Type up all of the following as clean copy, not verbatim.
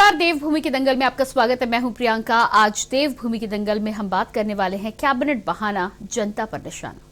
नमस्कार, देवभूमि के दंगल में आपका स्वागत है। मैं हूं प्रियंका। आज देवभूमि के दंगल में हम बात करने वाले हैं कैबिनेट बहाना, जनता पर निशाना।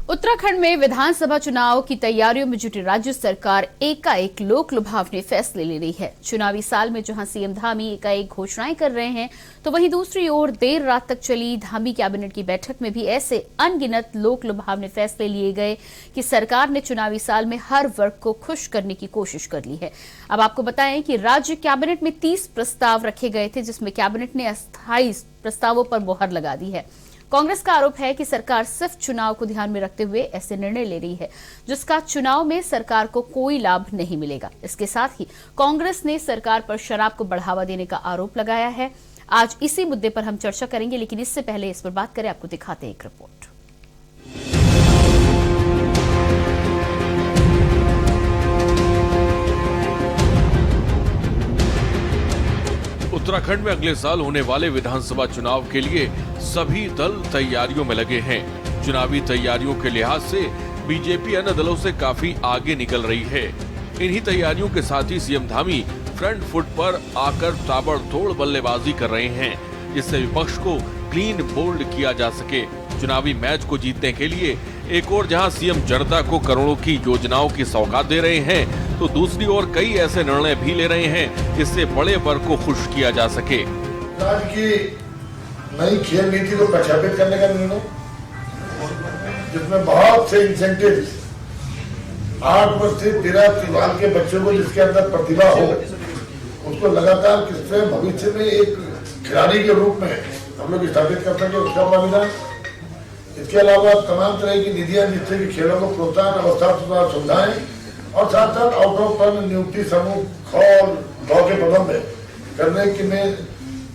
उत्तराखंड में विधानसभा चुनाव की तैयारियों में जुटी राज्य सरकार एकाएक लोक लुभावने फैसले ले रही है। चुनावी साल में जहां सीएम धामी एकाएक घोषणाएं कर रहे हैं, तो वहीं दूसरी ओर देर रात तक चली धामी कैबिनेट की बैठक में भी ऐसे अनगिनत लोक लुभावने फैसले लिए गए कि सरकार ने चुनावी साल में हर वर्ग को खुश करने की कोशिश कर ली है। अब आपको बताएं कि राज्य कैबिनेट में 30 प्रस्ताव रखे गए थे, जिसमें कैबिनेट ने अस्थायी प्रस्तावों पर मोहर लगा दी है। कांग्रेस का आरोप है कि सरकार सिर्फ चुनाव को ध्यान में रखते हुए ऐसे निर्णय ले रही है, जिसका चुनाव में सरकार को कोई लाभ नहीं मिलेगा। इसके साथ ही कांग्रेस ने सरकार पर शराब को बढ़ावा देने का आरोप लगाया है। आज इसी मुद्दे पर हम चर्चा करेंगे, लेकिन इससे पहले इस पर बात करें, आपको दिखाते हैं एक रिपोर्ट। उत्तराखंड में अगले साल होने वाले विधानसभा चुनाव के लिए सभी दल तैयारियों में लगे हैं। चुनावी तैयारियों के लिहाज से बीजेपी अन्य दलों से काफी आगे निकल रही है। इन्हीं तैयारियों के साथ ही सीएम धामी फ्रंट फुट पर आकर ताबड़तोड़ बल्लेबाजी कर रहे हैं, जिससे विपक्ष को क्लीन बोल्ड किया जा सके। चुनावी मैच को जीतने के लिए एक और जहां सीएम जनता को करोड़ों की योजनाओं की सौगात दे रहे हैं, तो दूसरी ओर कई ऐसे निर्णय भी ले रहे हैं जिससे बड़े वर्ग को खुश किया जा सके। राज्य की नई खेल नीति को प्रख्यापित करने का निर्णय, जिसमें बहुत से इंसेंटिव 8 वर्ष से 13 साल के बच्चों को जिसके अंदर प्रतिभा हो, उसको लगातार किससे भविष्य में एक खिलाड़ी के रूप में हम लोग स्थापित कर सके, उसका प्राविधान। इसके अलावा तमाम तरह की निधियां जिससे कि खेलों को प्रोत्साहन, अवस्था सुविधाएं और साथ साथ आउट ऑफ टर्न नियुक्ति समूह और लॉ के पदों में करने के में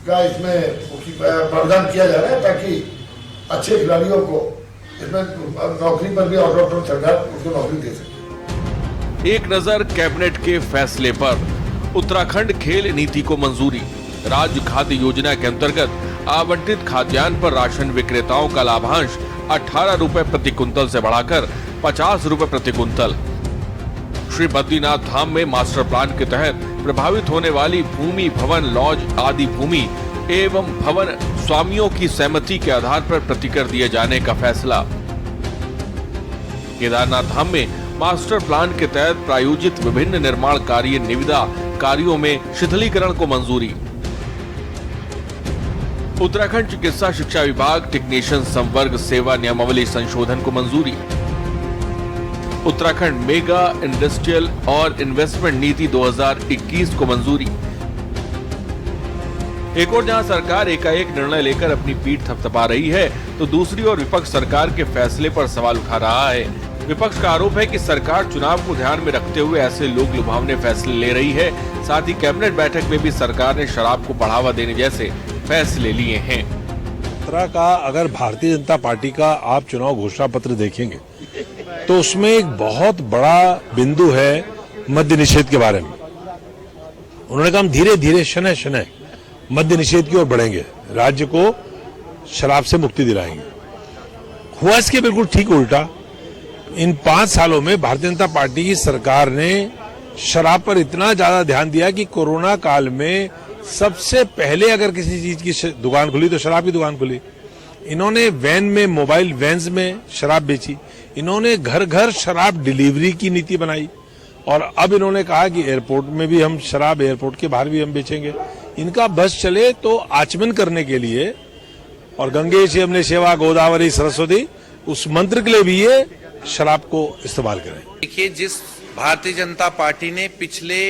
का इसमें प्रावधान किया जा रहा है, ताकि अच्छे खिलाड़ियों को इसमें नौकरी पर भी आउट ऑफ टर्न सरकार उसको नौकरी दे सके। एक नजर कैबिनेट के फैसले पर। उत्तराखंड खेल नीति को मंजूरी। राज्य खाद्य योजना के अंतर्गत आवंटित खाद्यान्न पर राशन विक्रेताओं का लाभांश 18 रुपए प्रति कुंतल से बढ़ाकर 50 रुपए प्रति कुंतल। श्री बद्रीनाथ धाम में मास्टर प्लान के तहत प्रभावित होने वाली भूमि, भवन, लॉज आदि भूमि एवं भवन स्वामियों की सहमति के आधार पर प्रतिकर दिए जाने का फैसला। केदारनाथ धाम में मास्टर प्लान के तहत प्रायोजित विभिन्न निर्माण कार्य निविदा कार्यों में शिथिलीकरण को मंजूरी। उत्तराखंड चिकित्सा शिक्षा विभाग टेक्नीशियन संवर्ग सेवा नियमावली संशोधन को मंजूरी। उत्तराखंड मेगा इंडस्ट्रियल और इन्वेस्टमेंट नीति 2021 को मंजूरी। एक और जहां सरकार एकाएक निर्णय लेकर अपनी पीठ थपथपा रही है, तो दूसरी ओर विपक्ष सरकार के फैसले पर सवाल उठा रहा है। विपक्ष का आरोप है कि सरकार चुनाव को ध्यान में रखते हुए ऐसे लोक लुभावने फैसले ले रही है। साथ ही कैबिनेट बैठक में भी सरकार ने शराब को बढ़ावा देने जैसे फैसले लिए हैं। तरह का अगर भारतीय जनता पार्टी का आप चुनाव घोषणा पत्र देखेंगे, तो उसमें एक बहुत बड़ा बिंदु है मद्य निषेध के बारे में। उन्होंने कहा हम धीरे धीरे शनय शनय मद्य निषेध की ओर बढ़ेंगे, राज्य को शराब से मुक्ति दिलाएंगे। हुआ इसके बिल्कुल ठीक उल्टा। इन 5 सालों में भारतीय जनता पार्टी की सरकार ने शराब पर इतना ज्यादा ध्यान दिया कि कोरोना काल में सबसे पहले अगर किसी चीज की दुकान खुली तो शराब की दुकान खुली। इन्होंने वैन में, मोबाइल वैन्स में शराब बेची। इन्होंने घर घर शराब डिलीवरी की नीति बनाई, और अब इन्होंने कहा कि एयरपोर्ट में भी हम शराब, एयरपोर्ट के बाहर भी हम बेचेंगे। इनका बस चले तो आचमन करने के लिए, और गंगे से हमने सेवा गोदावरी सरस्वती, उस मंत्र के लिए भी ये शराब को इस्तेमाल करें। देखिए, जिस भारतीय जनता पार्टी ने पिछले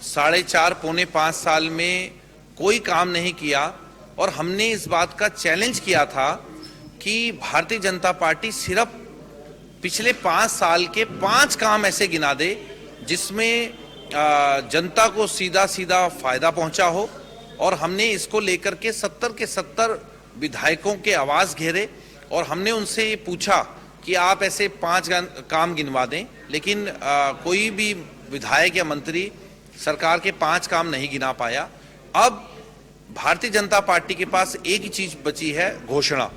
4.5 पौने 5 साल में कोई काम नहीं किया, और हमने इस बात का चैलेंज किया था कि भारतीय जनता पार्टी सिर्फ पिछले 5 साल के 5 काम ऐसे गिना दे जिसमें जनता को सीधा सीधा फायदा पहुंचा हो। और हमने इसको लेकर के 70 के 70 विधायकों के आवाज घेरे, और हमने उनसे ये पूछा कि आप ऐसे 5 काम गिनवा दें, लेकिन कोई भी विधायक या मंत्री सरकार के 5 काम नहीं गिना पाया। अब भारतीय जनता पार्टी के पास एक ही चीज बची है, घोषणा।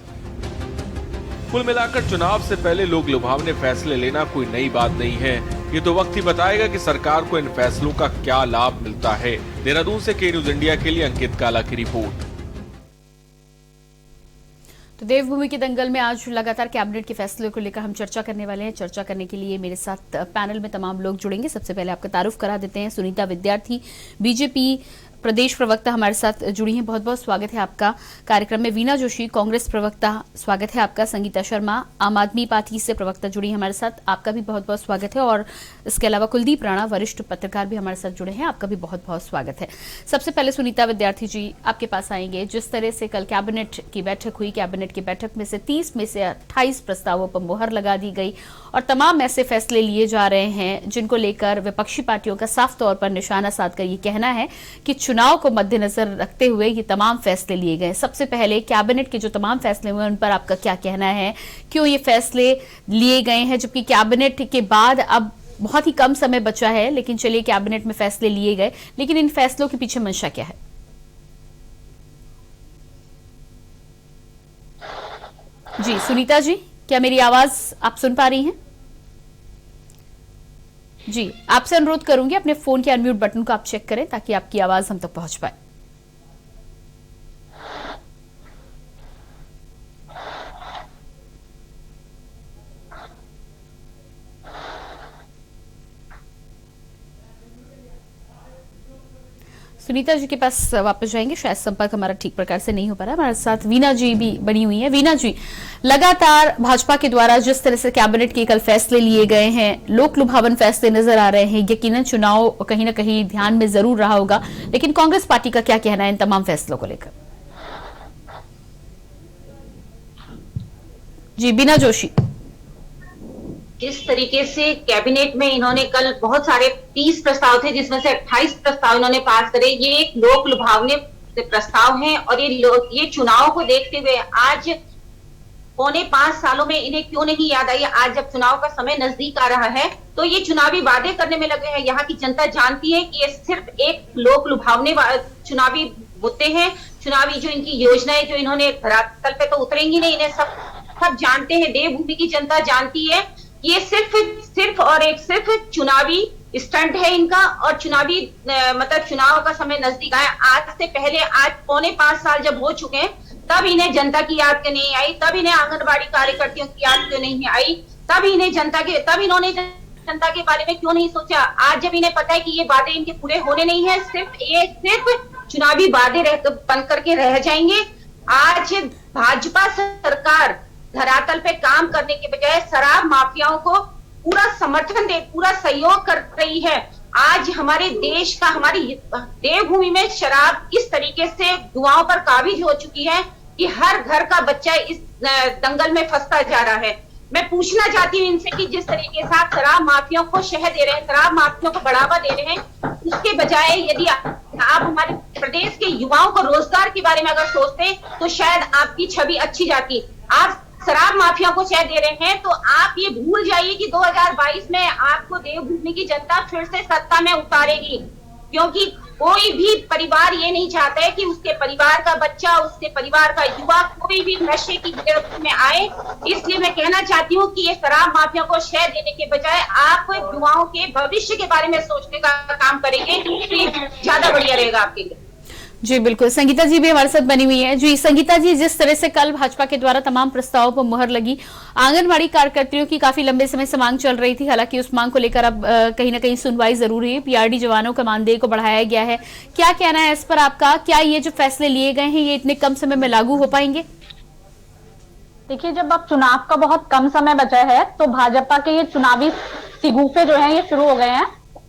कुल मिलाकर चुनाव से पहले लोग लुभावने फैसले लेना कोई नई बात नहीं है। ये तो वक्त ही बताएगा कि सरकार को इन फैसलों का क्या लाभ मिलता है। देहरादून से के न्यूज इंडिया के लिए अंकित काला की रिपोर्ट। तो देवभूमि के दंगल में आज लगातार कैबिनेट के फैसलों को लेकर हम चर्चा करने वाले हैं। चर्चा करने के लिए मेरे साथ पैनल में तमाम लोग जुड़ेंगे। सबसे पहले आपका तारुफ करा देते हैं। सुनीता विद्यार्थी, बीजेपी प्रदेश प्रवक्ता, हमारे साथ जुड़ी हैं। बहुत बहुत स्वागत है आपका कार्यक्रम में। वीना जोशी, कांग्रेस प्रवक्ता, स्वागत है आपका। संगीता शर्मा, आम आदमी पार्टी से प्रवक्ता, जुड़ी हैं हमारे साथ, आपका भी बहुत बहुत स्वागत है। और इसके अलावा कुलदीप राणा, वरिष्ठ पत्रकार, भी हमारे साथ जुड़े हैं, आपका भी बहुत बहुत स्वागत है। सबसे पहले सुनीता विद्यार्थी जी, आपके पास आएंगे। जिस तरह से कल कैबिनेट की बैठक हुई, कैबिनेट की बैठक में से 30 में से 28 प्रस्तावों पर मुहर लगा दी गई और तमाम ऐसे फैसले लिए जा रहे हैं जिनको लेकर विपक्षी पार्टियों का साफ तौर पर निशाना साधकर ये कहना है कि चुनाव को मद्देनजर रखते हुए ये तमाम फैसले लिए गए। सबसे पहले कैबिनेट के जो तमाम फैसले हुए उन पर आपका क्या कहना है? क्यों ये फैसले लिए गए हैं, जबकि कैबिनेट के बाद अब बहुत ही कम समय बचा है, लेकिन चलिए कैबिनेट में फैसले लिए गए, लेकिन इन फैसलों के पीछे मंशा क्या है? जी सुनीता जी, क्या मेरी आवाज आप सुन पा रही हैं? जी, आपसे अनुरोध करूंगी अपने फोन के अनम्यूट बटन को आप चेक करें ताकि आपकी आवाज हम तक पहुंच पाए। सुनीता जी के पास वापस जाएंगे, शायद संपर्क हमारा ठीक प्रकार से नहीं हो पा रहा है। हमारे साथ वीना जी भी बनी हुई है। वीना जी, लगातार भाजपा के द्वारा जिस तरह से कैबिनेट के कल फैसले लिए गए हैं, लोक लुभावन फैसले नजर आ रहे हैं। यकीनन चुनाव कहीं ना कहीं ध्यान में जरूर रहा होगा, लेकिन कांग्रेस पार्टी का क्या कहना है इन तमाम फैसलों को लेकर? जी वीना जोशी, किस तरीके से कैबिनेट में इन्होंने कल बहुत सारे 30 प्रस्ताव थे जिसमें से 28 प्रस्ताव इन्होंने पास करे। ये एक लोक लुभावने प्रस्ताव हैं और ये चुनाव को देखते हुए आज 4.25 सालों में इन्हें क्यों नहीं याद आई, आज जब चुनाव का समय नजदीक आ रहा है तो ये चुनावी वादे करने में लगे हैं। यहाँ की जनता जानती है कि ये सिर्फ एक लोक लुभावने चुनावी मुद्दे हैं। चुनावी जो इनकी योजनाएं जो इन्होंने धरातल पे तो उतरेंगी नहीं, इन्हें सब जानते हैं। देवभूमि की जनता जानती है ये सिर्फ और एक सिर्फ चुनावी स्टंट है इनका, और चुनावी मतलब चुनाव का समय नजदीक आया। आज से पहले आज 4.25 साल जब हो चुके हैं, तब इन्हें जनता की याद क्यों नहीं आई, तब इन्हें आंगनबाड़ी कार्यकर्तियों की याद क्यों नहीं आई, तब इन्होंने जनता के बारे में क्यों नहीं सोचा? आज जब इन्हें पता है कि ये वादे इनके पूरे होने नहीं है, सिर्फ चुनावी वादे बन करके रह जाएंगे। आज भाजपा सरकार धरातल पे काम करने के बजाय शराब माफियाओं को पूरा समर्थन पूरा सहयोग कर रही है। आज हमारे देश का, हमारी देवभूमि में शराब इस तरीके से दुआओं पर काबिज हो चुकी है कि हर घर का बच्चा इस दंगल में फंसता जा रहा है। मैं पूछना चाहती हूँ इनसे कि जिस तरीके से आप शराब माफियाओं को शह दे रहे हैं, शराब माफियाओं को बढ़ावा दे रहे हैं, उसके बजाय यदि आप हमारे प्रदेश के युवाओं को रोजगार के बारे में अगर सोचते तो शायद आपकी छवि अच्छी जाती। आप शराब माफिया को शह दे रहे हैं तो आप ये भूल जाइए कि 2022 में आपको देवभूमि की जनता फिर से सत्ता में उतारेगी, क्योंकि कोई भी परिवार ये नहीं चाहता है कि उसके परिवार का बच्चा, उसके परिवार का युवा कोई भी नशे की गिरफ्त में आए। इसलिए मैं कहना चाहती हूँ कि ये शराब माफिया को शह देने के बजाय आप युवाओं के भविष्य के बारे में सोचने का काम करेंगे तो ज्यादा बढ़िया रहेगा आपके लिए। जी बिल्कुल, संगीता जी भी हमारे साथ बनी हुई है। जी संगीता जी, जिस तरह से कल भाजपा के द्वारा तमाम प्रस्तावों पर मुहर लगी, आंगनबाड़ी कार्यकर्तियों की काफी लंबे समय से मांग चल रही थी, हालांकि उस मांग को लेकर अब कहीं ना कहीं सुनवाई जरूरी है। पीआरडी जवानों का मानदेय को बढ़ाया गया है, क्या कहना है इस पर आपका? क्या ये जो फैसले लिए गए हैं ये इतने कम समय में लागू हो पाएंगे? देखिए, जब अब चुनाव का बहुत कम समय बचा है तो भाजपा के ये चुनावी सिगूफे जो हैं ये शुरू हो गए हैं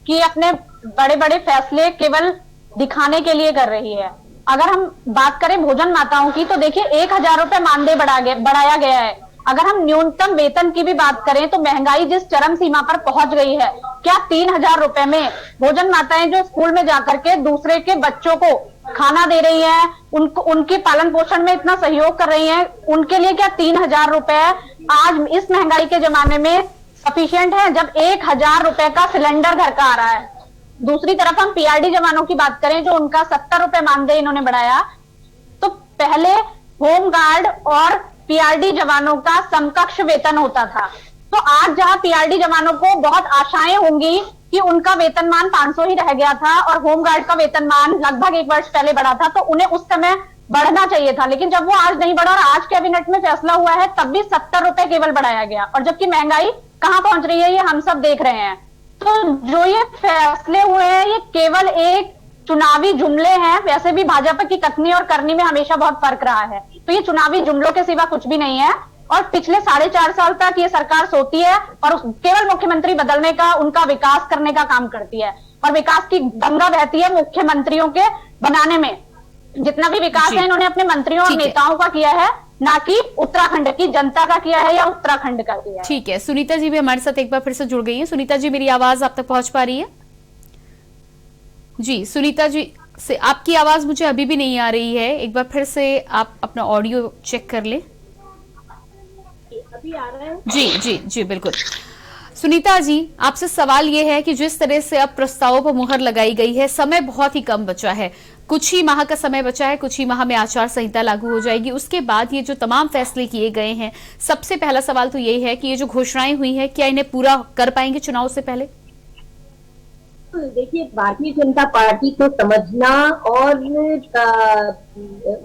कि अपने बड़े बड़े फैसले केवल दिखाने के लिए कर रही है। अगर हम बात करें भोजन माताओं की तो देखिए 1000 रुपए मानदेय बढ़ाया गया है। अगर हम न्यूनतम वेतन की भी बात करें तो महंगाई जिस चरम सीमा पर पहुंच गई है, क्या 3000 रुपए में भोजन माताएं जो स्कूल में जाकर के दूसरे के बच्चों को खाना दे रही हैं, उनके पालन पोषण में इतना सहयोग कर रही हैं, उनके लिए क्या 3000 रुपए आज इस महंगाई के जमाने में सफिशिएंट है? जब 1000 रुपए का सिलेंडर घर का आ रहा है, दूसरी तरफ हम पीआरडी जवानों की बात करें, जो उनका 70 रुपए मानदेय इन्होंने बढ़ाया, तो पहले होमगार्ड और पीआरडी जवानों का समकक्ष वेतन होता था। तो आज जहां पीआरडी जवानों को बहुत आशाएं होंगी कि उनका वेतनमान 500 ही रह गया था और होमगार्ड का वेतनमान लगभग 1 वर्ष पहले बढ़ा था, तो उन्हें उस समय बढ़ना चाहिए था। लेकिन जब वो आज नहीं बढ़ा और आज कैबिनेट में फैसला हुआ है, तब भी 70 रुपए केवल बढ़ाया गया, और जबकि महंगाई कहां पहुंच रही है ये हम सब देख रहे हैं। तो जो ये फैसले हुए हैं ये केवल एक चुनावी जुमले हैं। वैसे भी भाजपा की कथनी और करनी में हमेशा बहुत फर्क रहा है, तो ये चुनावी जुमलों के सिवा कुछ भी नहीं है। और पिछले 4.5 साल तक ये सरकार सोती है और केवल मुख्यमंत्री बदलने का, उनका विकास करने का काम करती है, और विकास की गंगा बहती है मुख्यमंत्रियों के बनाने में। जितना भी विकास है इन्होंने अपने मंत्रियों और नेताओं का किया है, ना कि उत्तराखंड की जनता का किया है या उत्तराखंड का किया है। ठीक है, सुनीता जी भी हमारे साथ एक बार फिर से जुड़ गई हैं। सुनीता जी, मेरी आवाज आप तक पहुंच पा रही है? जी सुनीता जी, से आपकी आवाज मुझे अभी भी नहीं आ रही है, एक बार फिर से आप अपना ऑडियो चेक कर लें। अभी आ रहा है? जी जी जी बिल्कुल। सुनीता जी, आपसे सवाल ये है कि जिस तरह से अब प्रस्तावों पर मुहर लगाई गई है, समय बहुत ही कम बचा है, कुछ ही माह का समय बचा है, कुछ ही माह में आचार संहिता लागू हो जाएगी, उसके बाद ये जो तमाम फैसले किए गए हैं, सबसे पहला सवाल तो यही है कि ये जो घोषणाएं हुई है, क्या इन्हें पूरा कर पाएंगे चुनाव से पहले? देखिए, भारतीय जनता पार्टी को समझना और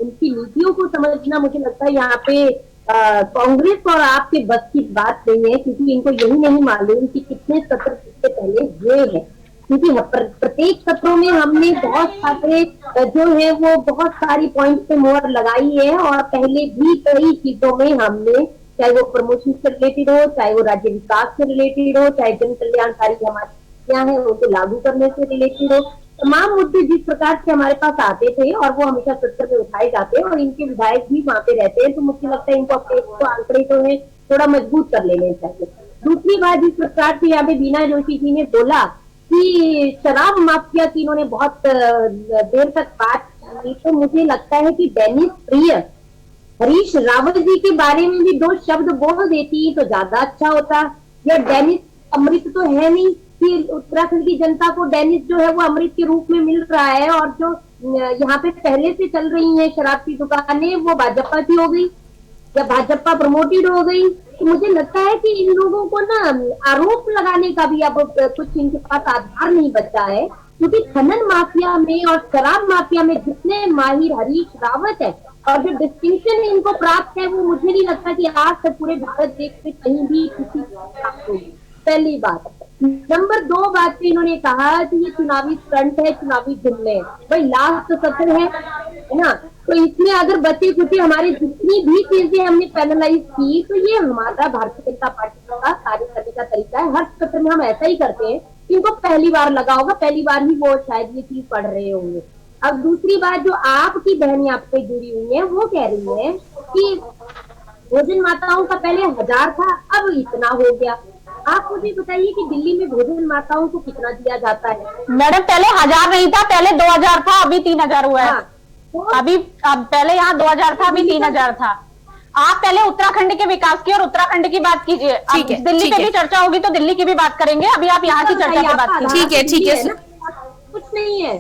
उनकी नीतियों को समझना, मुझे लगता है यहाँ पे कांग्रेस और आपके बस की बात नहीं है, क्योंकि इनको यही नहीं मालूम कि कितने सत्र इससे पहले हुए हैं। क्योंकि प्रत्येक सत्रों में हमने बहुत सारे जो है वो बहुत सारी पॉइंट पे मोहर लगाई है, और पहले भी कई चीजों में हमने, चाहे वो प्रमोशन से रिलेटेड हो, चाहे वो राज्य विकास से रिलेटेड हो, चाहे जन कल्याणकारी हमारी क्या है उनको लागू करने से रिलेटेड हो, तमाम मुद्दे जिस प्रकार से हमारे पास आते थे और वो हमेशा सत्र में उठाए जाते हैं, और इनके विधायक भी वहां पे रहते हैं, तो मुझे लगता है इनको अपने आंकड़े जो है थोड़ा मजबूत कर लेने चाहिए। दूसरी बात, जिस प्रकार से यहाँ पे बीना जोशी जी ने बोला कि शराब माफिया की इन्होंने बहुत देर तक बात की, तो मुझे लगता है कि डेनिस प्रिय हरीश रावत जी के बारे में भी 2 शब्द बोल देती तो ज्यादा अच्छा होता। या डेनिस अमृत तो है नहीं कि उत्तराखंड की जनता को डेनिस जो है वो अमृत के रूप में मिल रहा है, और जो यहाँ पे पहले से चल रही है शराब की दुकानें वो भाजपा की हो गई या भाजपा प्रमोटेड हो गई। तो मुझे लगता है कि इन लोगों को ना आरोप लगाने का भी अब कुछ इनके पास आधार नहीं बचा है, क्योंकि खनन माफिया में और शराब माफिया में जितने माहिर हरीश रावत है और जो डिस्टिंक्शन इनको प्राप्त है, वो मुझे नहीं लगता कि आज तक पूरे भारत देश में कहीं भी किसी को प्राप्त होगी। पहली बात। नंबर 2 बात पे इन्होंने कहा कि ये चुनावी स्टंट है, चुनावी जुमले। भाई लास्ट सत्र है ना, तो इसमें अगर बचे कुछ हमारी जितनी भी चीजें हमने पैनलाइज की, तो ये हमारा भारतीय जनता पार्टी का कार्य करने का तरीका है। हर सत्र में हम ऐसा ही करते हैं। इनको पहली बार लगा होगा, पहली बार ही वो शायद ये चीज पढ़ रहे होंगे। अब दूसरी बात, जो आपकी बहनें आप पे जुड़ी हुई है, वो कह रही है कि भोजन माताओं का पहले 1000 था, अब इतना हो गया। आप मुझे बताइए कि दिल्ली में भोजन माताओं को कितना दिया जाता है? मैडम, पहले 1000 नहीं था, पहले 2000 था, अभी 3000 हुआ है। हाँ, तो अभी पहले यहाँ 2000 था, अभी 3000 था। आप पहले उत्तराखंड के विकास की और उत्तराखंड की बात कीजिए। ठीक है, दिल्ली ठीक पे है। भी चर्चा होगी तो दिल्ली की भी बात करेंगे, अभी आप यहाँ की चर्चा की बात कीजिए। ठीक है, ठीक है। कुछ नहीं है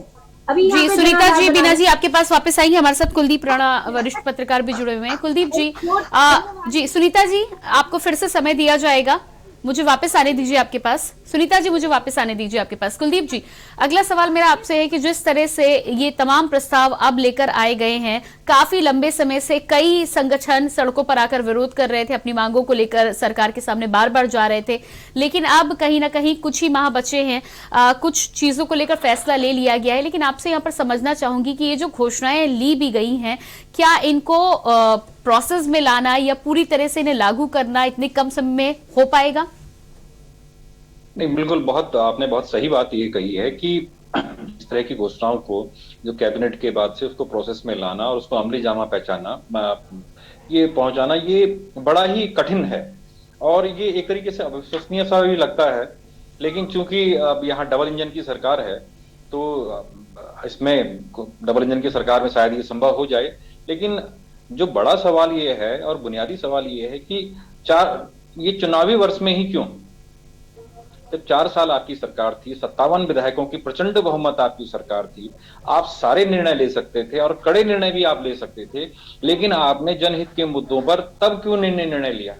अभी। जी सुनीता जी, बीना जी आपके पास वापस आएंगे। हमारे साथ कुलदीप राणा वरिष्ठ पत्रकार भी जुड़े हुए हैं। कुलदीप जी, जी सुनीता जी आपको फिर से समय दिया जाएगा, मुझे वापस आने दीजिए आपके पास। सुनीता जी, मुझे वापस आने दीजिए आपके पास। कुलदीप जी, अगला सवाल मेरा आपसे है कि जिस तरह से ये तमाम प्रस्ताव अब लेकर आए गए हैं, काफी लंबे समय से कई संगठन सड़कों पर आकर विरोध कर रहे थे, अपनी मांगों को लेकर सरकार के सामने बार बार जा रहे थे, लेकिन अब कहीं ना कहीं कुछ ही माह बचे हैं, कुछ चीजों को लेकर फैसला ले लिया गया है। लेकिन आपसे यहाँ पर समझना चाहूंगी कि ये जो घोषणाएं ली भी गई हैं, क्या इनको प्रोसेस में लाना या पूरी तरह से इन्हें लागू करना इतने कम समय में हो पाएगा? नहीं, बिल्कुल आपने बहुत सही बात ये कही है कि इस तरह की घोषणाओं को जो कैबिनेट के बाद से उसको प्रोसेस में लाना और उसको अमली जामा पहचाना, ये पहुंचाना, ये बड़ा ही कठिन है और ये एक तरीके से अविश्वसनीय सा भी लगता है। लेकिन चूंकि अब यहाँ डबल इंजन की सरकार है, तो इसमें डबल इंजन की सरकार में शायद ये संभव हो जाए। लेकिन जो बड़ा सवाल ये है और बुनियादी सवाल ये है कि ये चुनावी वर्ष में ही क्यों? जब 4 साल आपकी सरकार थी, 57 विधायकों की प्रचंड बहुमत आपकी सरकार थी, आप सारे निर्णय ले सकते थे और कड़े निर्णय भी आप ले सकते थे, लेकिन आपने जनहित के मुद्दों पर तब क्यों निर्णय लिया?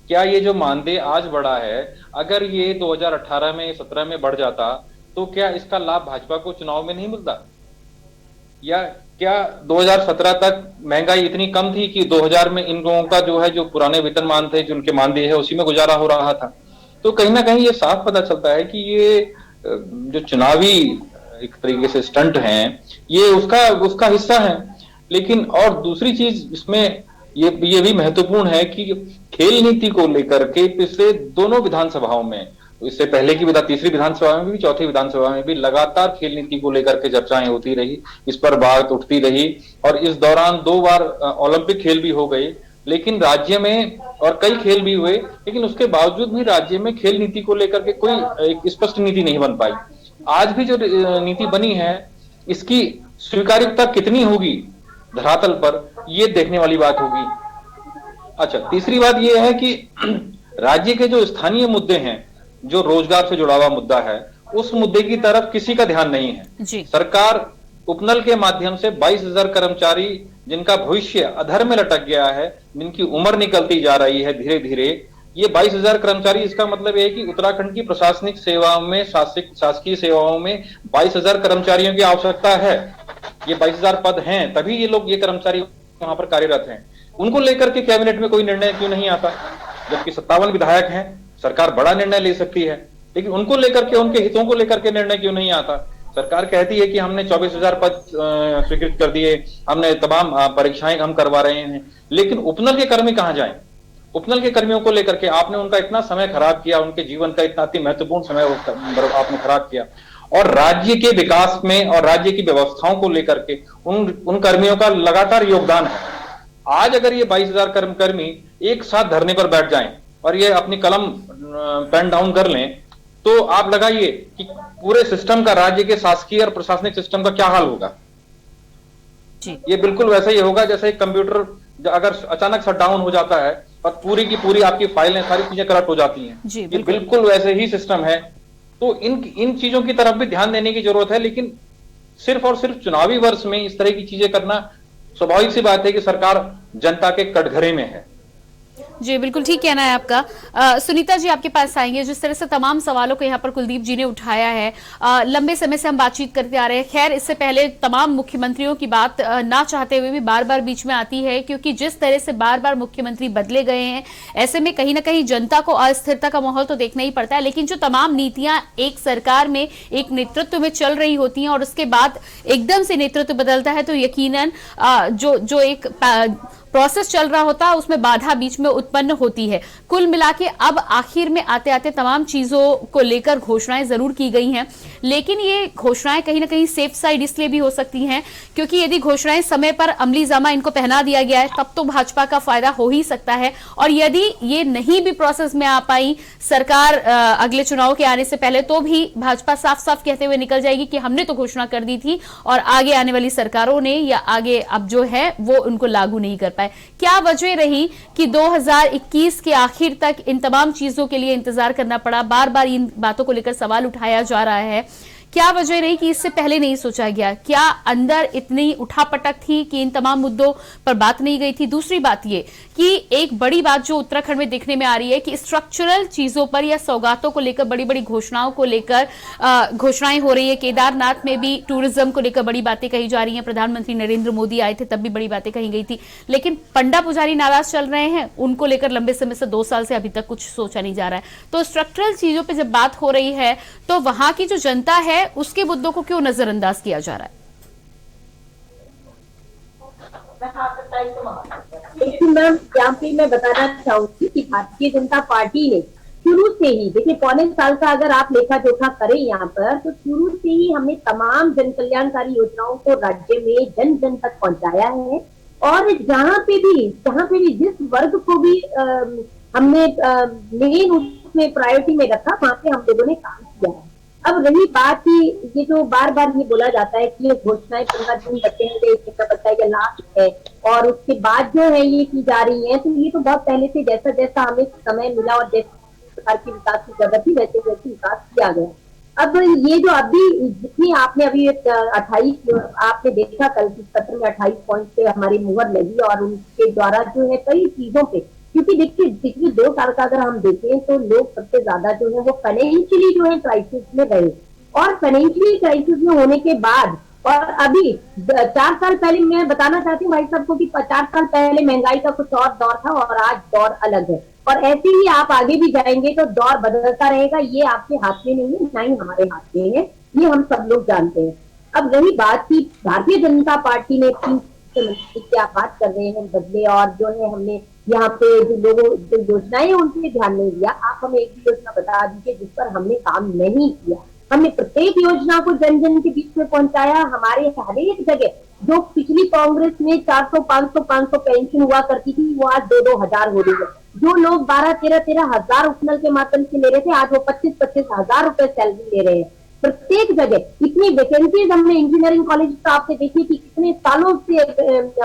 क्या ये जो मानदेय आज बढ़ा है, अगर ये 2018 में 17 में बढ़ जाता तो क्या इसका लाभ भाजपा को चुनाव में नहीं मिलता? या क्या 2017 तक महंगाई इतनी कम थी कि 2000 में इन लोगों का जो है, जो पुराने वेतनमान थे, जिनके मानदेय है, उसी में गुजारा हो रहा था? तो कहीं ना कहीं ये साफ पता चलता है कि ये जो चुनावी एक तरीके से स्टंट हैं, ये उसका हिस्सा है। लेकिन और दूसरी चीज इसमें ये भी महत्वपूर्ण है कि खेल नीति को लेकर के पिछले दोनों विधानसभाओं में, इससे पहले की तीसरी विधानसभा में भी, चौथी विधानसभा में भी लगातार खेल नीति को लेकर के चर्चाएं होती रही, इस पर बात उठती रही और इस दौरान 2 बार ओलंपिक खेल भी हो गए, लेकिन राज्य में और कई खेल भी हुए, लेकिन उसके बावजूद भी राज्य में खेल नीति को लेकर के कोई एक स्पष्ट नीति नहीं बन पाई। आज भी जो नीति बनी है, इसकी स्वीकार्यता कितनी होगी धरातल पर, ये देखने वाली बात होगी। अच्छा, तीसरी बात ये है कि राज्य के जो स्थानीय मुद्दे हैं, जो रोजगार से जुड़ा हुआ मुद्दा है, उस मुद्दे की तरफ किसी का ध्यान नहीं है। सरकार उपनल के माध्यम से 22,000 कर्मचारी जिनका भविष्य अधर में लटक गया है, जिनकी उम्र निकलती जा रही है धीरे धीरे, ये 22,000 कर्मचारी, इसका मतलब है कि उत्तराखंड की प्रशासनिक सेवाओं में, शासकीय सेवाओं में 22,000 कर्मचारियों की आवश्यकता है। ये 22,000 पद हैं, तभी ये कर्मचारी वहां पर कार्यरत हैं। उनको लेकर के कैबिनेट में कोई निर्णय क्यों नहीं आता? जबकि 57 विधायक हैं, सरकार बड़ा निर्णय ले सकती है, लेकिन उनको लेकर के, उनके हितों को लेकर के निर्णय क्यों नहीं आता? सरकार कहती है कि हमने 24,000 पद स्वीकृत कर दिए, हमने तमाम परीक्षाएं हम करवा रहे हैं, लेकिन उपनल के कर्मी कहां जाएं? उपनल के कर्मियों को लेकर के आपने उनका इतना समय खराब किया, उनके जीवन का इतना अति महत्वपूर्ण समय आपने खराब किया, और राज्य के विकास में और राज्य की व्यवस्थाओं को लेकर के उन कर्मियों का लगातार योगदान है। आज अगर ये 22,000 कर्मी एक साथ धरने पर बैठ जाएं और ये अपनी कलम पेन डाउन कर लें, तो आप लगाइए कि पूरे सिस्टम का, राज्य के शासकीय और प्रशासनिक सिस्टम का क्या हाल होगा। ये बिल्कुल वैसा ही होगा जैसे एक कंप्यूटर अगर अचानक शट डाउन हो जाता है और पूरी की पूरी आपकी फाइलें, सारी चीजें करप्ट हो जाती हैं। ये बिल्कुल वैसे ही सिस्टम है। तो इन चीजों की तरफ भी ध्यान देने की जरूरत है, लेकिन सिर्फ और सिर्फ चुनावी वर्ष में इस तरह की चीजें करना, स्वाभाविक सी बात है कि सरकार जनता के कटघरे में है। जी बिल्कुल ठीक कहना है आपका। सुनीता जी आपके पास आएंगे। जिस तरह से तमाम सवालों को यहाँ पर कुलदीप जी ने उठाया है, लंबे समय से हम बातचीत करते आ रहे हैं। खैर, इससे पहले तमाम मुख्यमंत्रियों की बात ना चाहते हुए भी बार बार बीच में आती है, क्योंकि जिस तरह से बार बार मुख्यमंत्री बदले गए हैं, ऐसे में कहीं ना कहीं जनता को अस्थिरता का माहौल तो देखना ही पड़ता है। लेकिन जो तमाम नीतियां एक सरकार में, एक नेतृत्व में चल रही होती हैं और उसके बाद एकदम से नेतृत्व बदलता है, तो यकीनन जो एक प्रोसेस चल रहा होता है उसमें बाधा बीच में उत्पन्न होती है। कुल मिला के अब आखिर में आते आते तमाम चीजों को लेकर घोषणाएं जरूर की गई हैं, लेकिन ये घोषणाएं कहीं ना कहीं सेफ साइड इसलिए भी हो सकती हैं क्योंकि यदि घोषणाएं समय पर अमली जामा इनको पहना दिया गया है, तब तो भाजपा का फायदा हो ही सकता है। और यदि ये नहीं भी प्रोसेस में आ पाई सरकार अगले चुनाव के आने से पहले, तो भी भाजपा साफ साफ कहते हुए निकल जाएगी कि हमने तो घोषणा कर दी थी और आगे आने वाली सरकारों ने या आगे अब जो है वो उनको लागू नहीं कर पाए। क्या वजह रही कि 2021 के आखिर तक इन तमाम चीजों के लिए इंतजार करना पड़ा? बार बार इन बातों को लेकर सवाल उठाया जा रहा है। क्या वजह रही कि इससे पहले नहीं सोचा गया? क्या अंदर इतनी उठापटक थी कि इन तमाम मुद्दों पर बात नहीं गई थी? दूसरी बात ये कि एक बड़ी बात जो उत्तराखंड में देखने में आ रही है कि स्ट्रक्चरल चीजों पर या सौगातों को लेकर, बड़ी बड़ी घोषणाओं को लेकर घोषणाएं हो रही है। केदारनाथ में भी टूरिज्म को लेकर बड़ी बातें कही जा रही हैं। प्रधानमंत्री नरेंद्र मोदी आए थे तब भी बड़ी बातें कही गई थी, लेकिन पंडा पुजारी नाराज चल रहे हैं। उनको लेकर लंबे समय से 2 साल से अभी तक कुछ सोचा नहीं जा रहा है। तो स्ट्रक्चरल चीजों पर जब बात हो रही है तो वहां की जो जनता है उसके मुद्दों को क्यों नजरअंदाज किया जा रहा है? लेकिन मैम यहाँ पे मैं बताना चाहूंगी कि भारतीय जनता पार्टी ने शुरू से ही, देखिए 1.25 साल का अगर आप लेखा जोखा करें यहाँ पर, तो शुरू से ही हमने तमाम जन कल्याणकारी योजनाओं को राज्य में जन जन तक पहुंचाया है। और जहाँ पे भी जिस वर्ग को भी हमने मेन उसमें प्रायोरिटी में रखा, वहाँ पे हम लोगों ने काम किया है। अब रही बात की, ये जो बार बार ये बोला जाता है कि ये घोषणाएं 15 दिन बचे हैं, एक महीना बचा है या लास्ट है, और उसके बाद जो है ये की जा रही है, तो ये तो बहुत पहले से जैसा जैसा हमें समय मिला और जैसे प्रकार के विकास की जरूरत थी वैसे वैसे विकास किया गया। अब ये जो अभी जितनी आपने अभी 28 आपने देखा कल की सत्र में 28 पॉइंट पे हमारी मुहर लगी और उनके द्वारा जो है कई चीजों पे, क्योंकि देखिए पिछले 2 साल का अगर हम देखें तो लोग सबसे ज्यादा जो है वो फाइनेंशियली जो है क्राइसिस में रहे, और फाइनेंशियली क्राइसिस में होने के बाद और अभी 4 साल पहले मैं बताना चाहती हूँ भाई साहब को कि 4 साल पहले महंगाई का कुछ और दौर था और आज दौर अलग है, और ऐसे ही आप आगे भी जाएंगे तो दौर बदलता रहेगा। ये आपके हाथ में नहीं है, ना ही हमारे हाथ में है, ये हम सब लोग जानते हैं। अब रही बात की भारतीय जनता पार्टी ने 3 क्या बात कर रहे हैं बदले, और जो है हमने यहाँ पे जो लोगों जो योजनाएं उनके ध्यान नहीं दिया। आप हमें एक योजना बता दीजिए जिस पर हमने काम नहीं किया। हमने प्रत्येक योजना को जन जन के बीच में पहुंचाया। हमारे हर एक जगह जो पिछली कांग्रेस में 400, 500 पेंशन हुआ करती थी वो आज 2-2 हजार हो रही है। जो लोग 12-13 हजार उपनल के माध्यम से ले रहे थे आज वो 25-25 हजार रुपए सैलरी ले रहे हैं। प्रत्येक जगह इतनी वैकेंसीज हमने इंजीनियरिंग कॉलेज का आपसे देखी कि कितने सालों से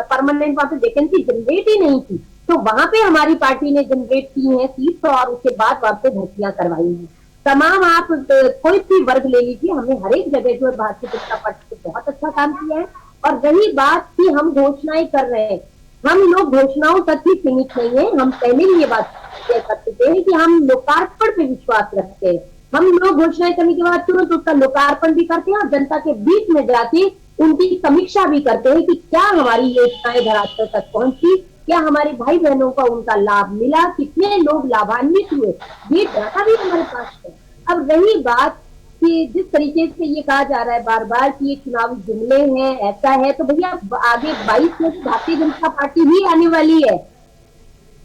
परमानेंट वहां पे वैकेंसी जनरेट ही नहीं थी, तो वहां पे हमारी पार्टी ने जनरेट की है सीट और उसके बाद वहां पे भर्तियां करवाई हैं। तमाम आप कोई भी वर्ग ले लीजिए, हमने हर एक जगह जो है भारतीय जनता पार्टी ने बहुत अच्छा काम किया है। और रही बात की हम घोषणाएं कर रहे हैं, हम लोग घोषणाओं तक ही सीमित नहीं है। हम पहले भी ये बात करते थे कि हम लोकार्पण पे विश्वास रखते हैं। हम लोग घोषणाएं करने के बाद तुरंत उसका लोकार्पण भी करते हैं और जनता के बीच में जाके उनकी समीक्षा भी करते हैं कि क्या हमारी योजनाएं धरातल तक पहुंची, क्या हमारे भाई बहनों का उनका लाभ मिला, कितने लोग लाभान्वित हुए, ये डाटा भी हमारे पास है। अब रही बात कि जिस तरीके से ये कहा जा रहा है बार बार कि ये चुनावी जुमले हैं, ऐसा है, तो भैया आगे 22 में भारतीय जनता पार्टी भी आने वाली है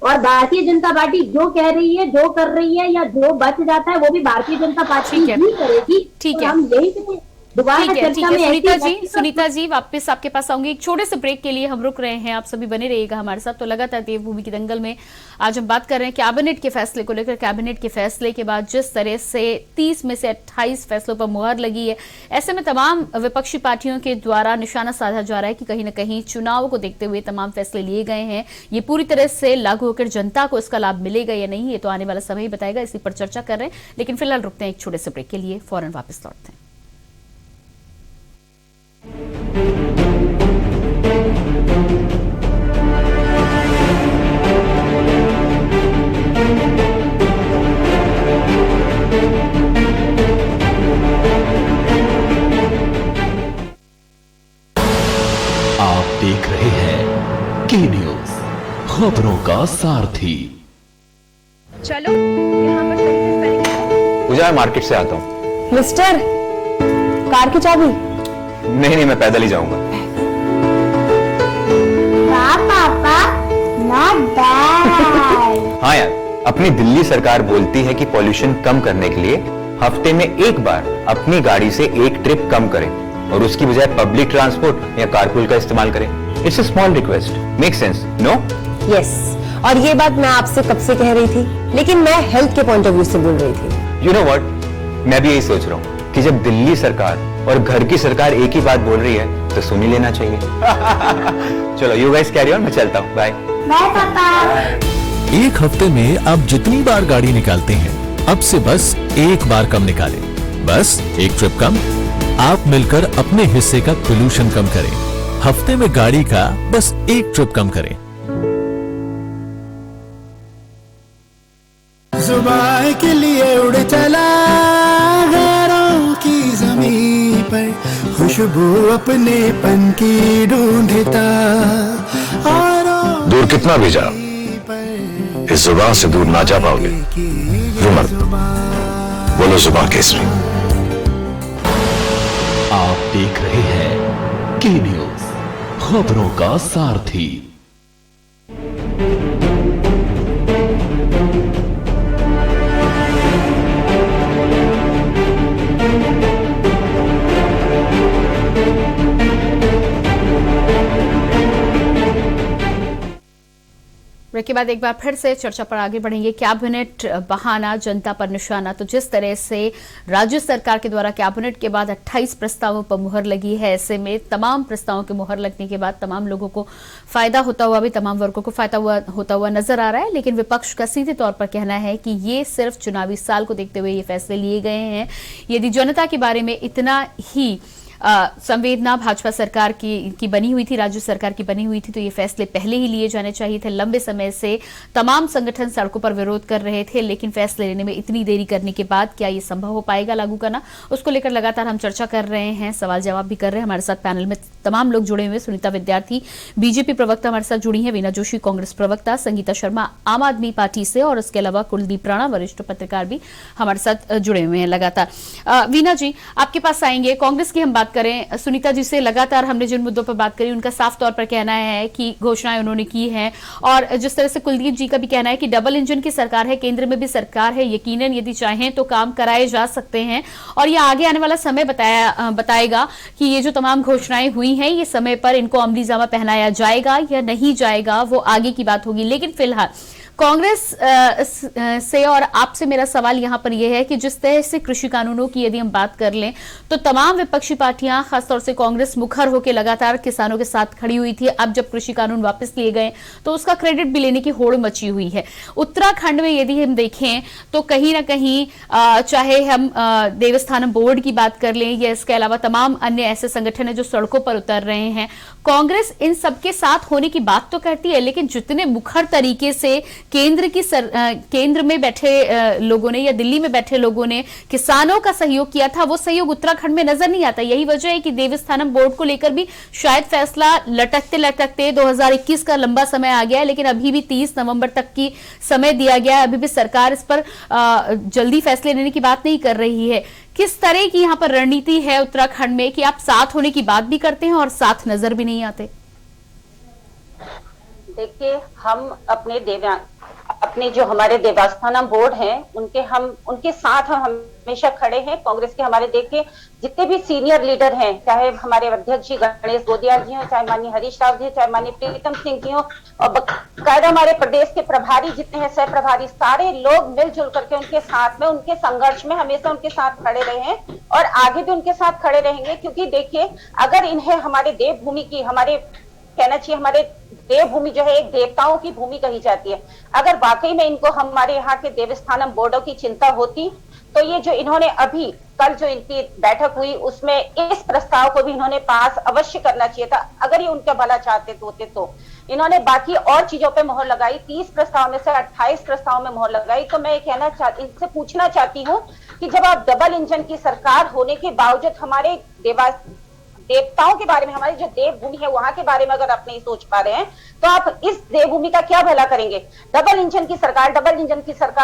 और भारतीय जनता पार्टी जो कह रही है, जो कर रही है या जो बच जाता है वो भी भारतीय जनता पार्टी ही करेगी। ठीक है, हम यही करें। दोबारा चर्चा में सुनीता जी वापस आपके पास आऊंगी। एक छोटे से ब्रेक के लिए हम रुक रहे हैं, आप सभी बने रहिएगा हमारे साथ। तो लगातार देवभूमि की दंगल में आज हम बात कर रहे हैं कैबिनेट के फैसले को लेकर। कैबिनेट के फैसले के बाद जिस तरह से 30 में से 28 फैसलों पर मुहर लगी है, ऐसे में तमाम विपक्षी पार्टियों के द्वारा निशाना साधा जा रहा है कि कहीं ना कहीं चुनाव को देखते हुए तमाम फैसले लिए गए हैं, ये पूरी तरह से लागू होकर जनता को इसका लाभ मिलेगा या नहीं, ये तो आने वाला समय ही बताएगा। इसी पर चर्चा कर रहे हैं, लेकिन फिलहाल रुकते हैं एक छोटे से ब्रेक के लिए, फौरन वापस लौटते हैं। आप देख रहे हैं के न्यूज, खबरों का सारथी। चलो यहाँ पर सही से स्पेलिंग है। पूजा, मार्केट से आता हूँ। मिस्टर, कार की चाबी? नहीं, मैं पैदल ही जाऊंगा। वाह पापा, नॉट बैड। हाँ यार, अपनी दिल्ली सरकार बोलती है कि पॉल्यूशन कम करने के लिए हफ्ते में एक बार अपनी गाड़ी से एक ट्रिप कम करें और उसकी बजाय पब्लिक ट्रांसपोर्ट या कारपूल का इस्तेमाल करें। It's a small request, make sense, no? Yes, और ये बात मैं आपसे कब से कह रही थी, लेकिन मैं हेल्थ के पॉइंट ऑफ व्यू से बोल रही थी। यू नो व्हाट, मैं भी यही सोच रहा हूँ कि जब दिल्ली सरकार और घर की सरकार एक ही बात बोल रही है तो सुन ही लेना चाहिए। चलो यू गाइस कैरी ऑन, मैं चलता हूँ, बाय। बाय पापा। एक हफ्ते में आप जितनी बार गाड़ी निकालते हैं, अब से बस एक बार कम निकालें। बस एक ट्रिप कम, आप मिलकर अपने हिस्से का पोल्यूशन कम करें। हफ्ते में गाड़ी का बस एक ट्रिप कम करें। जुबान के लिए उड़ चला गैरों की जमीन पर, खुशबू अपने पन की ढूंढता। दूर कितना भी जाओ, इस जुबान से दूर ना जा पाओगे। रुमर बोलो जुबान केसरी। आप देख रहे हैं के न्यूज, खबरों का सारथी। ब्रेक ब्रेक के बाद एक बार फिर से चर्चा पर आगे बढ़ेंगे। कैबिनेट बहाना, जनता पर निशाना। तो जिस तरह से राज्य सरकार के द्वारा कैबिनेट के बाद 28 प्रस्तावों पर मुहर लगी है, ऐसे में तमाम प्रस्तावों के मुहर लगने के बाद तमाम लोगों को फायदा होता हुआ भी, तमाम वर्गों को फायदा होता हुआ नजर आ रहा है। लेकिन विपक्ष का सीधे तौर पर कहना है कि ये सिर्फ चुनावी साल को देखते हुए ये फैसले लिए गए हैं। यदि जनता के बारे में इतना ही संवेदना भाजपा सरकार की बनी हुई थी, राज्य सरकार की बनी हुई थी, तो ये फैसले पहले ही लिए जाने चाहिए थे। लंबे समय से तमाम संगठन सड़कों पर विरोध कर रहे थे, लेकिन फैसले लेने में इतनी देरी करने के बाद क्या ये संभव हो पाएगा लागू करना, उसको लेकर लगातार हम चर्चा कर रहे हैं, सवाल जवाब भी कर रहे हैं। हमारे साथ पैनल में तमाम लोग जुड़े हुए। सुनीता विद्यार्थी बीजेपी प्रवक्ता हमारे साथ जुड़ी है, वीना जोशी कांग्रेस प्रवक्ता, संगीता शर्मा आम आदमी पार्टी से, और इसके अलावा कुलदीप राणा वरिष्ठ पत्रकार भी हमारे साथ जुड़े हुए हैं लगातार। वीना जी, आपके पास आएंगे। कांग्रेस की हम बात करें, सुनीता जी से लगातार हमने जिन मुद्दों पर बात करी, उनका साफ तौर पर कहना है कि घोषणाएं उन्होंने की हैं, और जिस तरह से कुलदीप जी का भी कहना है कि डबल इंजन की सरकार है, केंद्र में भी सरकार है, यकीनन यदि चाहें तो काम कराए जा सकते हैं, और ये आगे आने वाला समय बताएगा कि ये जो तमाम घोषणाएं हुई हैं, ये समय पर इनको अमली जामा पहनाया जाएगा या नहीं जाएगा, वो आगे की बात होगी। लेकिन फिलहाल कांग्रेस से और आपसे मेरा सवाल यहां पर यह है कि जिस तरह से कृषि कानूनों की यदि हम बात कर लें, तो तमाम विपक्षी पार्टियां, खासतौर से कांग्रेस, मुखर होकर लगातार किसानों के साथ खड़ी हुई थी। अब जब कृषि कानून वापस लिए गए तो उसका क्रेडिट भी लेने की होड़ मची हुई है। उत्तराखंड में यदि हम देखें तो कहीं ना कहीं चाहे हम देवस्थानम बोर्ड की बात कर लें या इसके अलावा तमाम अन्य ऐसे संगठन है जो सड़कों पर उतर रहे हैं, कांग्रेस इन सबके साथ होने की बात तो करती है, लेकिन जितने मुखर तरीके से केंद्र में बैठे लोगों ने या दिल्ली में बैठे लोगों ने किसानों का सहयोग किया था, वो सहयोग उत्तराखंड में नजर नहीं आता। यही वजह है कि देवस्थानम बोर्ड को लेकर भी शायद फैसला लटकते लटकते 2021 का लंबा समय आ गया है, लेकिन अभी भी 30 नवंबर तक की समय दिया गया है। अभी भी सरकार इस पर जल्दी फैसले लेने की बात नहीं कर रही है। किस तरह की यहाँ पर रणनीति है उत्तराखंड में कि आप साथ होने की बात भी करते हैं और साथ नजर भी नहीं आते? देखिए, हम अपने जो हमारे देवस्थानम बोर्ड हैं उनके साथ हम हमेशा खड़े हैं। कांग्रेस के हमारे देखिए जितने भी सीनियर लीडर हैं, चाहे हमारे अध्यक्ष जी गणेश गोदिया जी हो, चाहे माननीय हरीश राव जी, चाहे माननीय प्रीतम सिंह जी हो, और बकायदा हमारे प्रदेश के प्रभारी जितने हैं, सह प्रभारी, सारे लोग मिलजुल करके उनके साथ में, उनके संघर्ष में हमेशा उनके साथ खड़े रहे हैं और आगे भी उनके साथ खड़े रहेंगे। क्योंकि देखिए, अगर इन्हें हमारे देवभूमि की, हमारे कहना चाहिए हमारे देवभूमि जो है एक देवताओं की भूमि कही जाती है, अगर वाकई में इनको हमारे यहाँ के देवस्थानम बोर्डों की चिंता होती तो ये जो इन्होंने अभी कल जो इनकी बैठक हुई उसमें इस प्रस्ताव को भी इन्होंने पास अवश्य करना चाहिए था। अगर ये उनका भला चाहते होते तो इन्होंने बाकी और चीजों पे मोहर लगाई, 30 प्रस्ताव में से 28 प्रस्ताव में मोहर लगाई। तो मैं इनसे पूछना चाहती हूँ कि जब आप डबल इंजन की सरकार होने के बावजूद हमारे देवताओं के बारे में, हमारी जो देवभूमि है वहां के बारे में अगर आप नहीं सोच पा रहे हैं तो आप इस देवभूमि का क्या भला करेंगे? डबल इंजन की सरकार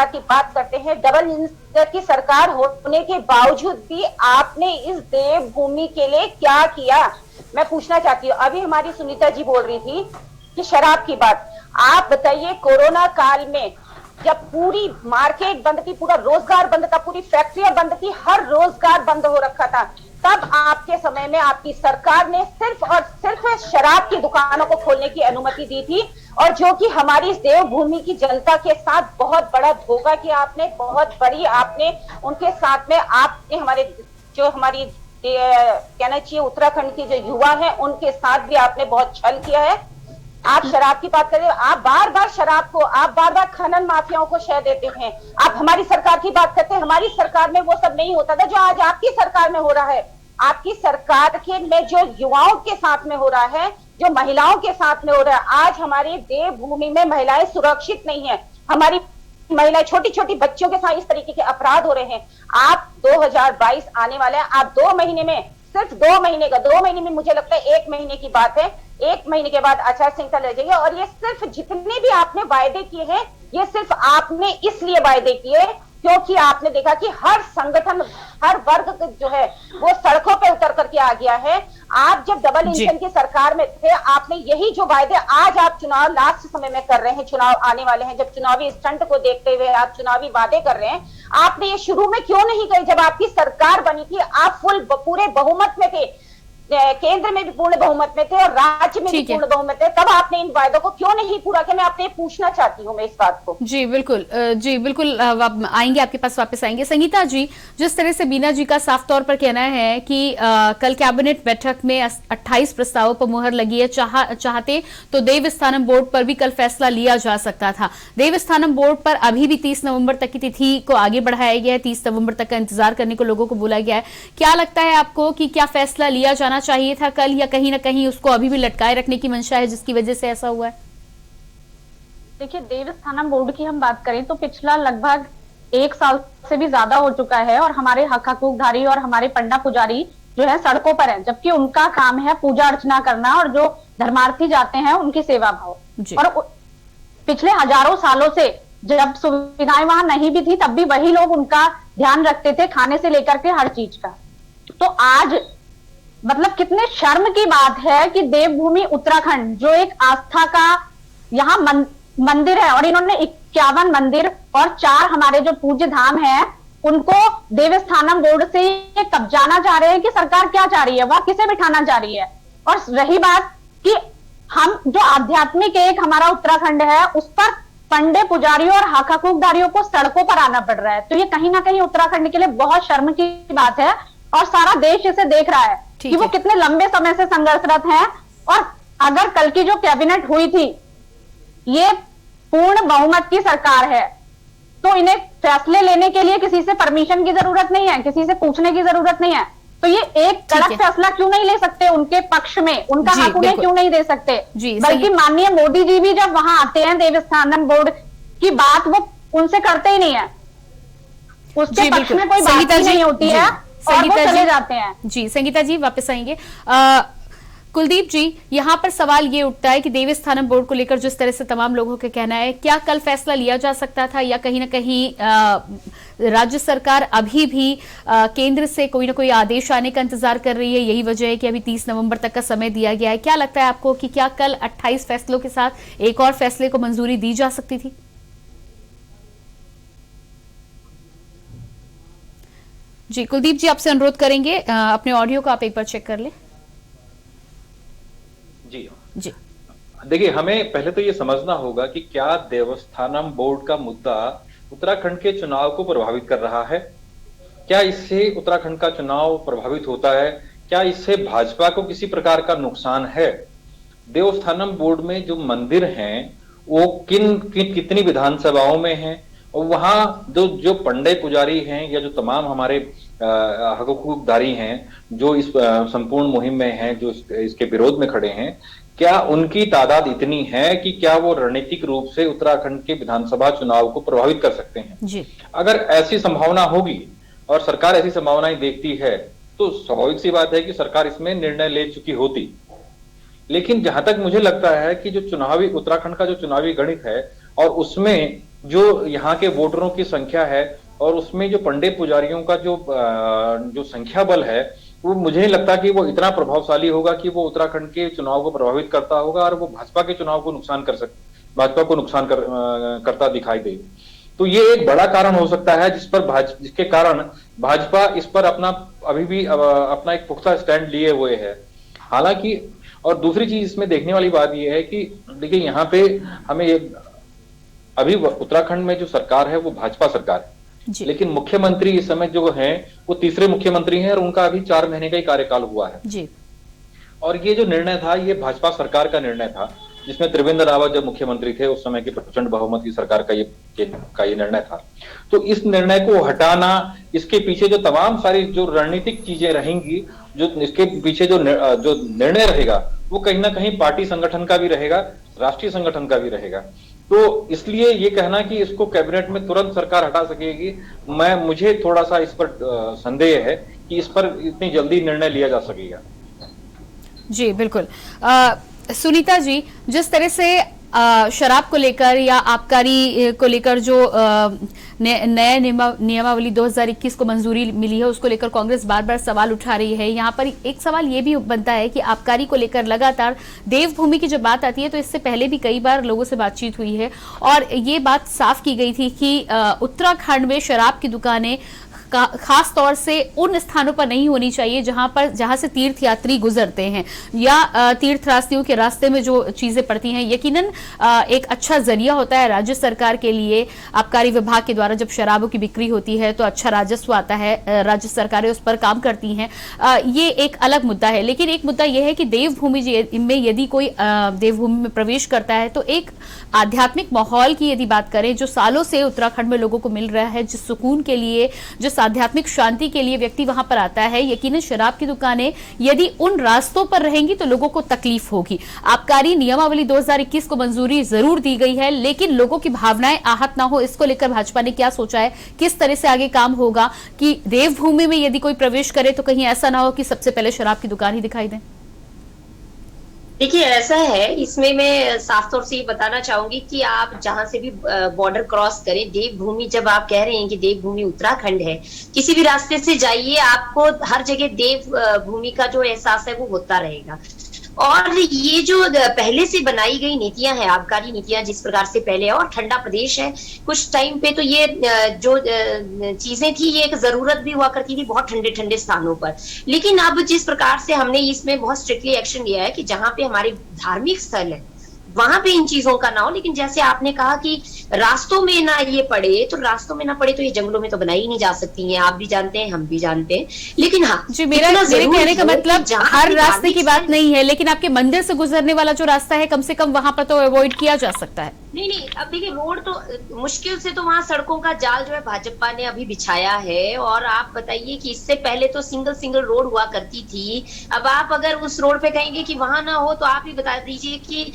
की बात करते हैं। डबल इंजन की सरकार होने के बावजूद भी आपने इस देवभूमि के लिए क्या किया, मैं पूछना चाहती हूँ। अभी हमारी सुनीता जी बोल रही थी कि शराब की बात, आप बताइए कोरोना काल में जब पूरी मार्केट बंद थी, पूरा रोजगार बंद था, पूरी फैक्ट्रियां बंद थी, हर रोजगार बंद हो रखा था, तब आपके समय में आपकी सरकार ने सिर्फ और सिर्फ शराब की दुकानों को खोलने की अनुमति दी थी, और जो कि हमारी इस देवभूमि की जनता के साथ बहुत बड़ा धोखा किया आपने, बहुत बड़ी आपने उनके साथ में आपने हमारी कहना चाहिए उत्तराखंड की जो युवा है उनके साथ भी आपने बहुत छल किया है। आप शराब की बात कर रहे हो, आप बार बार शराब को, आप बार बार खनन माफियाओं को शह देते हैं। आप हमारी सरकार की बात करते हैं, हमारी सरकार में वो सब नहीं होता था जो आज आपकी सरकार में हो रहा है। आपकी सरकार के में जो युवाओं के साथ में हो रहा है, जो महिलाओं के साथ में हो रहा है, आज हमारी देवभूमि में महिलाएं सुरक्षित नहीं है। हमारी महिलाएं, छोटी छोटी बच्चों के साथ इस तरीके के अपराध हो रहे हैं। आप 2022 आने वाले हैं, आप 2 महीने में, सिर्फ 2 महीने में, मुझे लगता है 1 महीने की बात है, 1 महीने के बाद आचार संहिता लग जाएगी। और ये सिर्फ जितने भी आपने वायदे किए हैं, ये सिर्फ आपने इसलिए वायदे किए क्योंकि आपने देखा कि हर संगठन, हर वर्ग जो है वो सड़कों पे उतर करके आ गया है। आप जब डबल इंजन की सरकार में थे, आपने यही जो वायदे आज आप चुनाव लास्ट समय में कर रहे हैं, चुनाव आने वाले हैं, जब चुनावी स्टंट को देखते हुए आप चुनावी वादे कर रहे हैं, आपने ये शुरू में क्यों नहीं करे? जब आपकी सरकार बनी थी, आप पूरे बहुमत में थे, केंद्र में भी पूर्ण बहुमत में थे और राज्य में भी पूर्ण बहुमत थे, तब आपने इन वायदों को क्यों नहीं पूरा किया? मैं आपसे पूछना चाहती हूँ मैं इस बात को। जी बिल्कुल, जी बिल्कुल, आएंगे आपके पास, वापस आएंगे। संगीता जी, जिस तरह से बीना जी का साफ तौर पर कहना है कि कल कैबिनेट बैठक में 28 प्रस्तावों पर मुहर लगी है, चाहते तो देवस्थानम बोर्ड पर भी कल फैसला लिया जा सकता था। देवस्थानम बोर्ड पर अभी भी 30 नवंबर तक की तिथि को आगे बढ़ाया गया है, 30 नवंबर तक का इंतजार करने को लोगों को बोला गया है। क्या लगता है आपको कि क्या फैसला लिया जाना चाहिए था कल, या कहीं ना कहीं उसको अभी भी लटकाए रखने की मंशा है जिसकी वजह से ऐसा हुआ है? देखिए, देवस्थानम बोर्ड की हम बात करें तो पिछला लगभग 1 साल से भी ज्यादा हो चुका है और हमारे हक हकूकधारी और हमारे पंडा पुजारी जो है सड़कों पर हैं, जबकि उनका काम है पूजा अर्चना करना और जो धर्मार्थी जाते हैं उनकी सेवा भाव। और पिछले हजारों सालों से जब सुविधाएं वहां नहीं भी थी तब भी वही लोग उनका ध्यान रखते थे, खाने से लेकर के हर चीज का। तो आज मतलब कितने शर्म की बात है कि देवभूमि उत्तराखंड जो एक आस्था का यहाँ मंदिर है और इन्होंने 51 मंदिर और 4 हमारे जो पूज्य धाम है उनको देवस्थानम बोर्ड से ये कब्जाना चाह रहे हैं कि सरकार क्या चाह रही है, वह किसे बिठाना चाह रही है। और रही बात कि हम जो आध्यात्मिक एक हमारा उत्तराखंड है उस पर पंडे पुजारियों और हक हकूकदारियों को सड़कों पर आना पड़ रहा है, तो ये कहीं ना कहीं उत्तराखंड के लिए बहुत शर्म की बात है और सारा देश इसे देख रहा है कि वो कितने लंबे समय से संघर्षरत हैं। और अगर कल की जो कैबिनेट हुई थी ये पूर्ण बहुमत की सरकार है तो इन्हें फैसले लेने के लिए किसी से परमिशन की जरूरत नहीं है, किसी से पूछने की जरूरत नहीं है। तो ये एक कड़क फैसला क्यों नहीं ले सकते उनके पक्ष में, उनका हक उन्हें क्यों नहीं दे सकते? बल्कि माननीय मोदी जी भी जब वहां आते हैं देवस्थानम बोर्ड की बात वो उनसे करते ही नहीं है, उसके पक्ष में कोई बात ही नहीं होती है और वो चले जाते हैं। जी संगीता जी वापस आएंगे। कुलदीप जी, यहाँ पर सवाल ये उठता है कि देवस्थानम बोर्ड को लेकर जिस तरह से तमाम लोगों का कहना है, क्या कल फैसला लिया जा सकता था या कहीं ना कहीं राज्य सरकार अभी भी केंद्र से कोई ना कोई आदेश आने का इंतजार कर रही है? यही वजह है कि अभी 30 नवंबर तक का समय दिया गया है। क्या लगता है आपको कि क्या कल 28 फैसलों के साथ एक और फैसले को मंजूरी दी जा सकती थी? जी कुलदीप जी, आपसे अनुरोध करेंगे अपने ऑडियो को आप एक बार चेक कर लें। जी देखिए, हमें पहले तो ये समझना होगा कि क्या देवस्थानम बोर्ड का मुद्दा उत्तराखंड के चुनाव को प्रभावित कर रहा है? क्या इससे उत्तराखंड का चुनाव प्रभावित होता है? क्या इससे भाजपा को किसी प्रकार का नुकसान है? देवस्थानम बोर्ड में जो मंदिर हैं वो कितनी विधानसभाओं में हैं और वहां जो पंडे पुजारी हैं या जो तमाम हमारे हकूकदारी हैं जो इस संपूर्ण मुहिम में हैं, जो इसके विरोध में खड़े हैं, क्या उनकी तादाद इतनी है कि क्या वो रणनीतिक रूप से उत्तराखंड के विधानसभा चुनाव को प्रभावित कर सकते हैं? जी। अगर ऐसी संभावना होगी और सरकार ऐसी संभावनाएं देखती है तो स्वाभाविक सी बात है कि सरकार इसमें निर्णय ले चुकी होती। लेकिन जहां तक मुझे लगता है कि जो चुनावी उत्तराखंड का जो चुनावी गणित है और उसमें जो यहाँ के वोटरों की संख्या है और उसमें जो पंडे पुजारियों का जो संख्या बल है, वो मुझे नहीं लगता कि वो इतना प्रभावशाली होगा कि वो उत्तराखंड के चुनाव को प्रभावित करता होगा और वो भाजपा के चुनाव को भाजपा को नुकसान करता दिखाई दे। तो ये एक बड़ा कारण हो सकता है जिसके कारण भाजपा इस पर अभी भी अपना एक पुख्ता स्टैंड लिए हुए है। हालांकि और दूसरी चीज इसमें देखने वाली बात यह है कि देखिए, यहाँ पे हमें अभी उत्तराखंड में जो सरकार है वो भाजपा सरकार है, लेकिन मुख्यमंत्री इस समय जो हैं वो तीसरे मुख्यमंत्री हैं और उनका अभी 4 महीने का ही कार्यकाल हुआ है जी। और ये जो निर्णय था ये भाजपा सरकार का निर्णय था, जिसमें त्रिवेंद्र रावत जब मुख्यमंत्री थे उस समय की प्रचंड बहुमत की सरकार का ये निर्णय था। तो इस निर्णय को हटाना, इसके पीछे जो तमाम सारी जो रणनीतिक चीजें रहेंगी, जो इसके पीछे जो निर्णय रहेगा वो कहीं ना कहीं पार्टी संगठन का भी रहेगा, राष्ट्रीय संगठन का भी रहेगा। तो इसलिए ये कहना कि इसको कैबिनेट में तुरंत सरकार हटा सकेगी, मुझे थोड़ा सा इस पर संदेह है कि इस पर इतनी जल्दी निर्णय लिया जा सकेगा। जी बिल्कुल। सुनीता जी, जिस तरह से शराब को लेकर या आबकारी को लेकर जो नए नियमावली 2021 को मंजूरी मिली है उसको लेकर कांग्रेस बार बार सवाल उठा रही है। यहाँ पर एक सवाल ये भी बनता है कि आबकारी को लेकर लगातार देवभूमि की जब बात आती है तो इससे पहले भी कई बार लोगों से बातचीत हुई है और ये बात साफ की गई थी कि उत्तराखंड में शराब की दुकानें खास तौर से उन स्थानों पर नहीं होनी चाहिए जहां से तीर्थयात्री गुजरते हैं या तीर्थराशियों के रास्ते में जो चीजें पड़ती हैं। यकीनन एक अच्छा जरिया होता है राज्य सरकार के लिए। आबकारी विभाग के द्वारा जब शराबों की बिक्री होती है तो अच्छा राजस्व आता है, राज्य सरकारें उस पर काम करती हैं। ये एक अलग मुद्दा है। लेकिन एक मुद्दा यह है कि देवभूमि में यदि कोई देवभूमि में प्रवेश करता है तो एक आध्यात्मिक माहौल की यदि बात करें जो सालों से उत्तराखंड में लोगों को मिल रहा है, जिस सुकून के लिए, जिस आध्यात्मिक शांति के लिए व्यक्ति वहां पर आता है, यकीनन शराब की दुकानें यदि उन रास्तों पर रहेंगी तो लोगों को तकलीफ होगी। आबकारी नियमावली 2021 को मंजूरी जरूर दी गई है, लेकिन लोगों की भावनाएं आहत ना हो, इसको लेकर भाजपा ने क्या सोचा है, किस तरह से आगे काम होगा कि देवभूमि में यदि कोई प्रवेश करे तो कहीं ऐसा ना हो कि सबसे पहले शराब की दुकान ही दिखाई दे। देखिए ऐसा है, इसमें मैं साफ तौर से ये बताना चाहूंगी कि आप जहां से भी बॉर्डर क्रॉस करें, देवभूमि जब आप कह रहे हैं कि देवभूमि उत्तराखंड है, किसी भी रास्ते से जाइए आपको हर जगह देवभूमि का जो एहसास है वो होता रहेगा। और ये जो पहले से बनाई गई नीतियां हैं, आबकारी नीतियां जिस प्रकार से पहले, और ठंडा प्रदेश है, कुछ टाइम पे तो ये जो चीजें थी ये एक जरूरत भी हुआ करती थी बहुत ठंडे ठंडे स्थानों पर। लेकिन अब जिस प्रकार से हमने इसमें बहुत स्ट्रिक्टली एक्शन लिया है कि जहां पे हमारे धार्मिक स्थल है वहां पे इन चीजों का ना हो। लेकिन जैसे आपने कहा कि रास्तों में ना ये पड़े, तो रास्तों में ना पड़े तो ये जंगलों में तो बनाई ही नहीं जा सकती हैं। आप भी जानते हैं, हम भी जानते हैं। लेकिन हाँ जी, मेरे कहने का मतलब हर रास्ते की बात नहीं है, लेकिन आपके मंदिर से गुजरने वाला जो रास्ता है कम से कम वहां पर तो अवॉइड किया जा सकता है। नहीं, अब देखिए रोड तो मुश्किल से तो वहां सड़कों का जाल जो है भाजपा ने अभी बिछाया है। और आप बताइए कि इससे पहले तो सिंगल रोड हुआ करती थी। अब आप अगर उस रोड पे कहेंगे कि वहां ना हो, तो आप ही बता दीजिए कि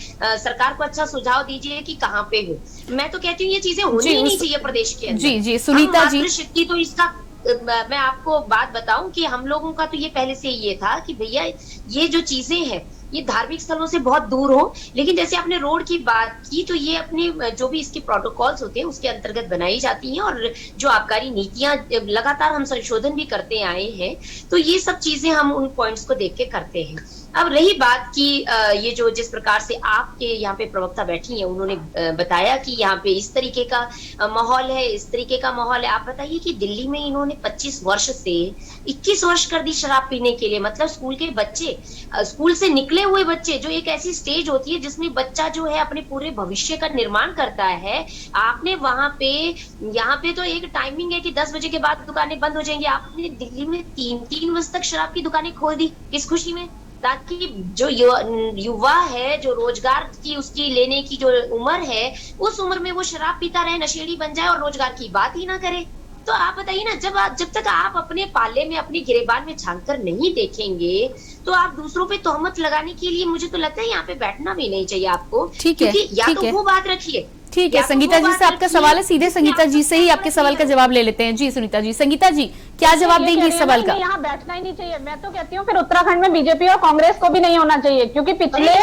सरकार को अच्छा सुझाव दीजिए कि कहां पे हो। मैं तो कहती हूँ ये चीजें होनी ही नहीं चाहिए प्रदेश के अंदर। जी सुनीता जी, शक्ति तो इसका मैं आपको बात बताऊं कि हम लोगों का तो ये पहले से ये था कि भैया ये जो चीजें हैं ये धार्मिक स्थलों से बहुत दूर हो। लेकिन जैसे आपने रोड की बात की तो ये अपने जो भी इसके प्रोटोकॉल्स होते हैं उसके अंतर्गत बनाई जाती हैं। और जो आबकारी नीतियां लगातार हम संशोधन भी करते आए हैं, तो ये सब चीजें हम उन पॉइंट्स को देख के करते हैं। अब रही बात कि ये जो जिस प्रकार से आपके यहाँ पे प्रवक्ता बैठी हैं, उन्होंने बताया कि यहाँ पे इस तरीके का माहौल है, इस तरीके का माहौल है। आप बताइए कि दिल्ली में इन्होंने 25 वर्ष से 21 वर्ष कर दी शराब पीने के लिए। मतलब स्कूल के बच्चे, स्कूल से निकले हुए बच्चे, जो एक ऐसी स्टेज होती है जिसमें बच्चा जो है अपने पूरे भविष्य का निर्माण करता है, आपने वहां पे, यहाँ पे तो एक टाइमिंग है कि 10 बजे के बाद दुकानें बंद हो जाएंगी। आपने दिल्ली में 3 बजे तक शराब की दुकानें खोल दी। किस खुशी में? ताकि जो युवा है, जो रोजगार की उसकी लेने की जो उम्र है, उस उम्र में वो शराब पीता रहे, नशेड़ी बन जाए और रोजगार की बात ही ना करे। तो आप बताइए ना, जब तक आप अपने पाले में, अपनी गिरेबान में झांक कर नहीं देखेंगे तो आप दूसरों पे तोहमत लगाने के लिए, मुझे तो लगता है यहाँ पे बैठना भी नहीं चाहिए आपको। ठीक है, या तो वो बात रखिए। ठीक है, संगीता जी से आपका सवाल है, सीधे संगीता जी से ही आपके सवाल का जवाब ले लेते हैं। जी सुनीता जी, संगीता जी क्या जवाब देंगी इस सवाल का? यहाँ बैठना ही नहीं चाहिए। मैं तो कहती हूँ फिर उत्तराखंड में बीजेपी और कांग्रेस को भी नहीं होना चाहिए, क्योंकि पिछले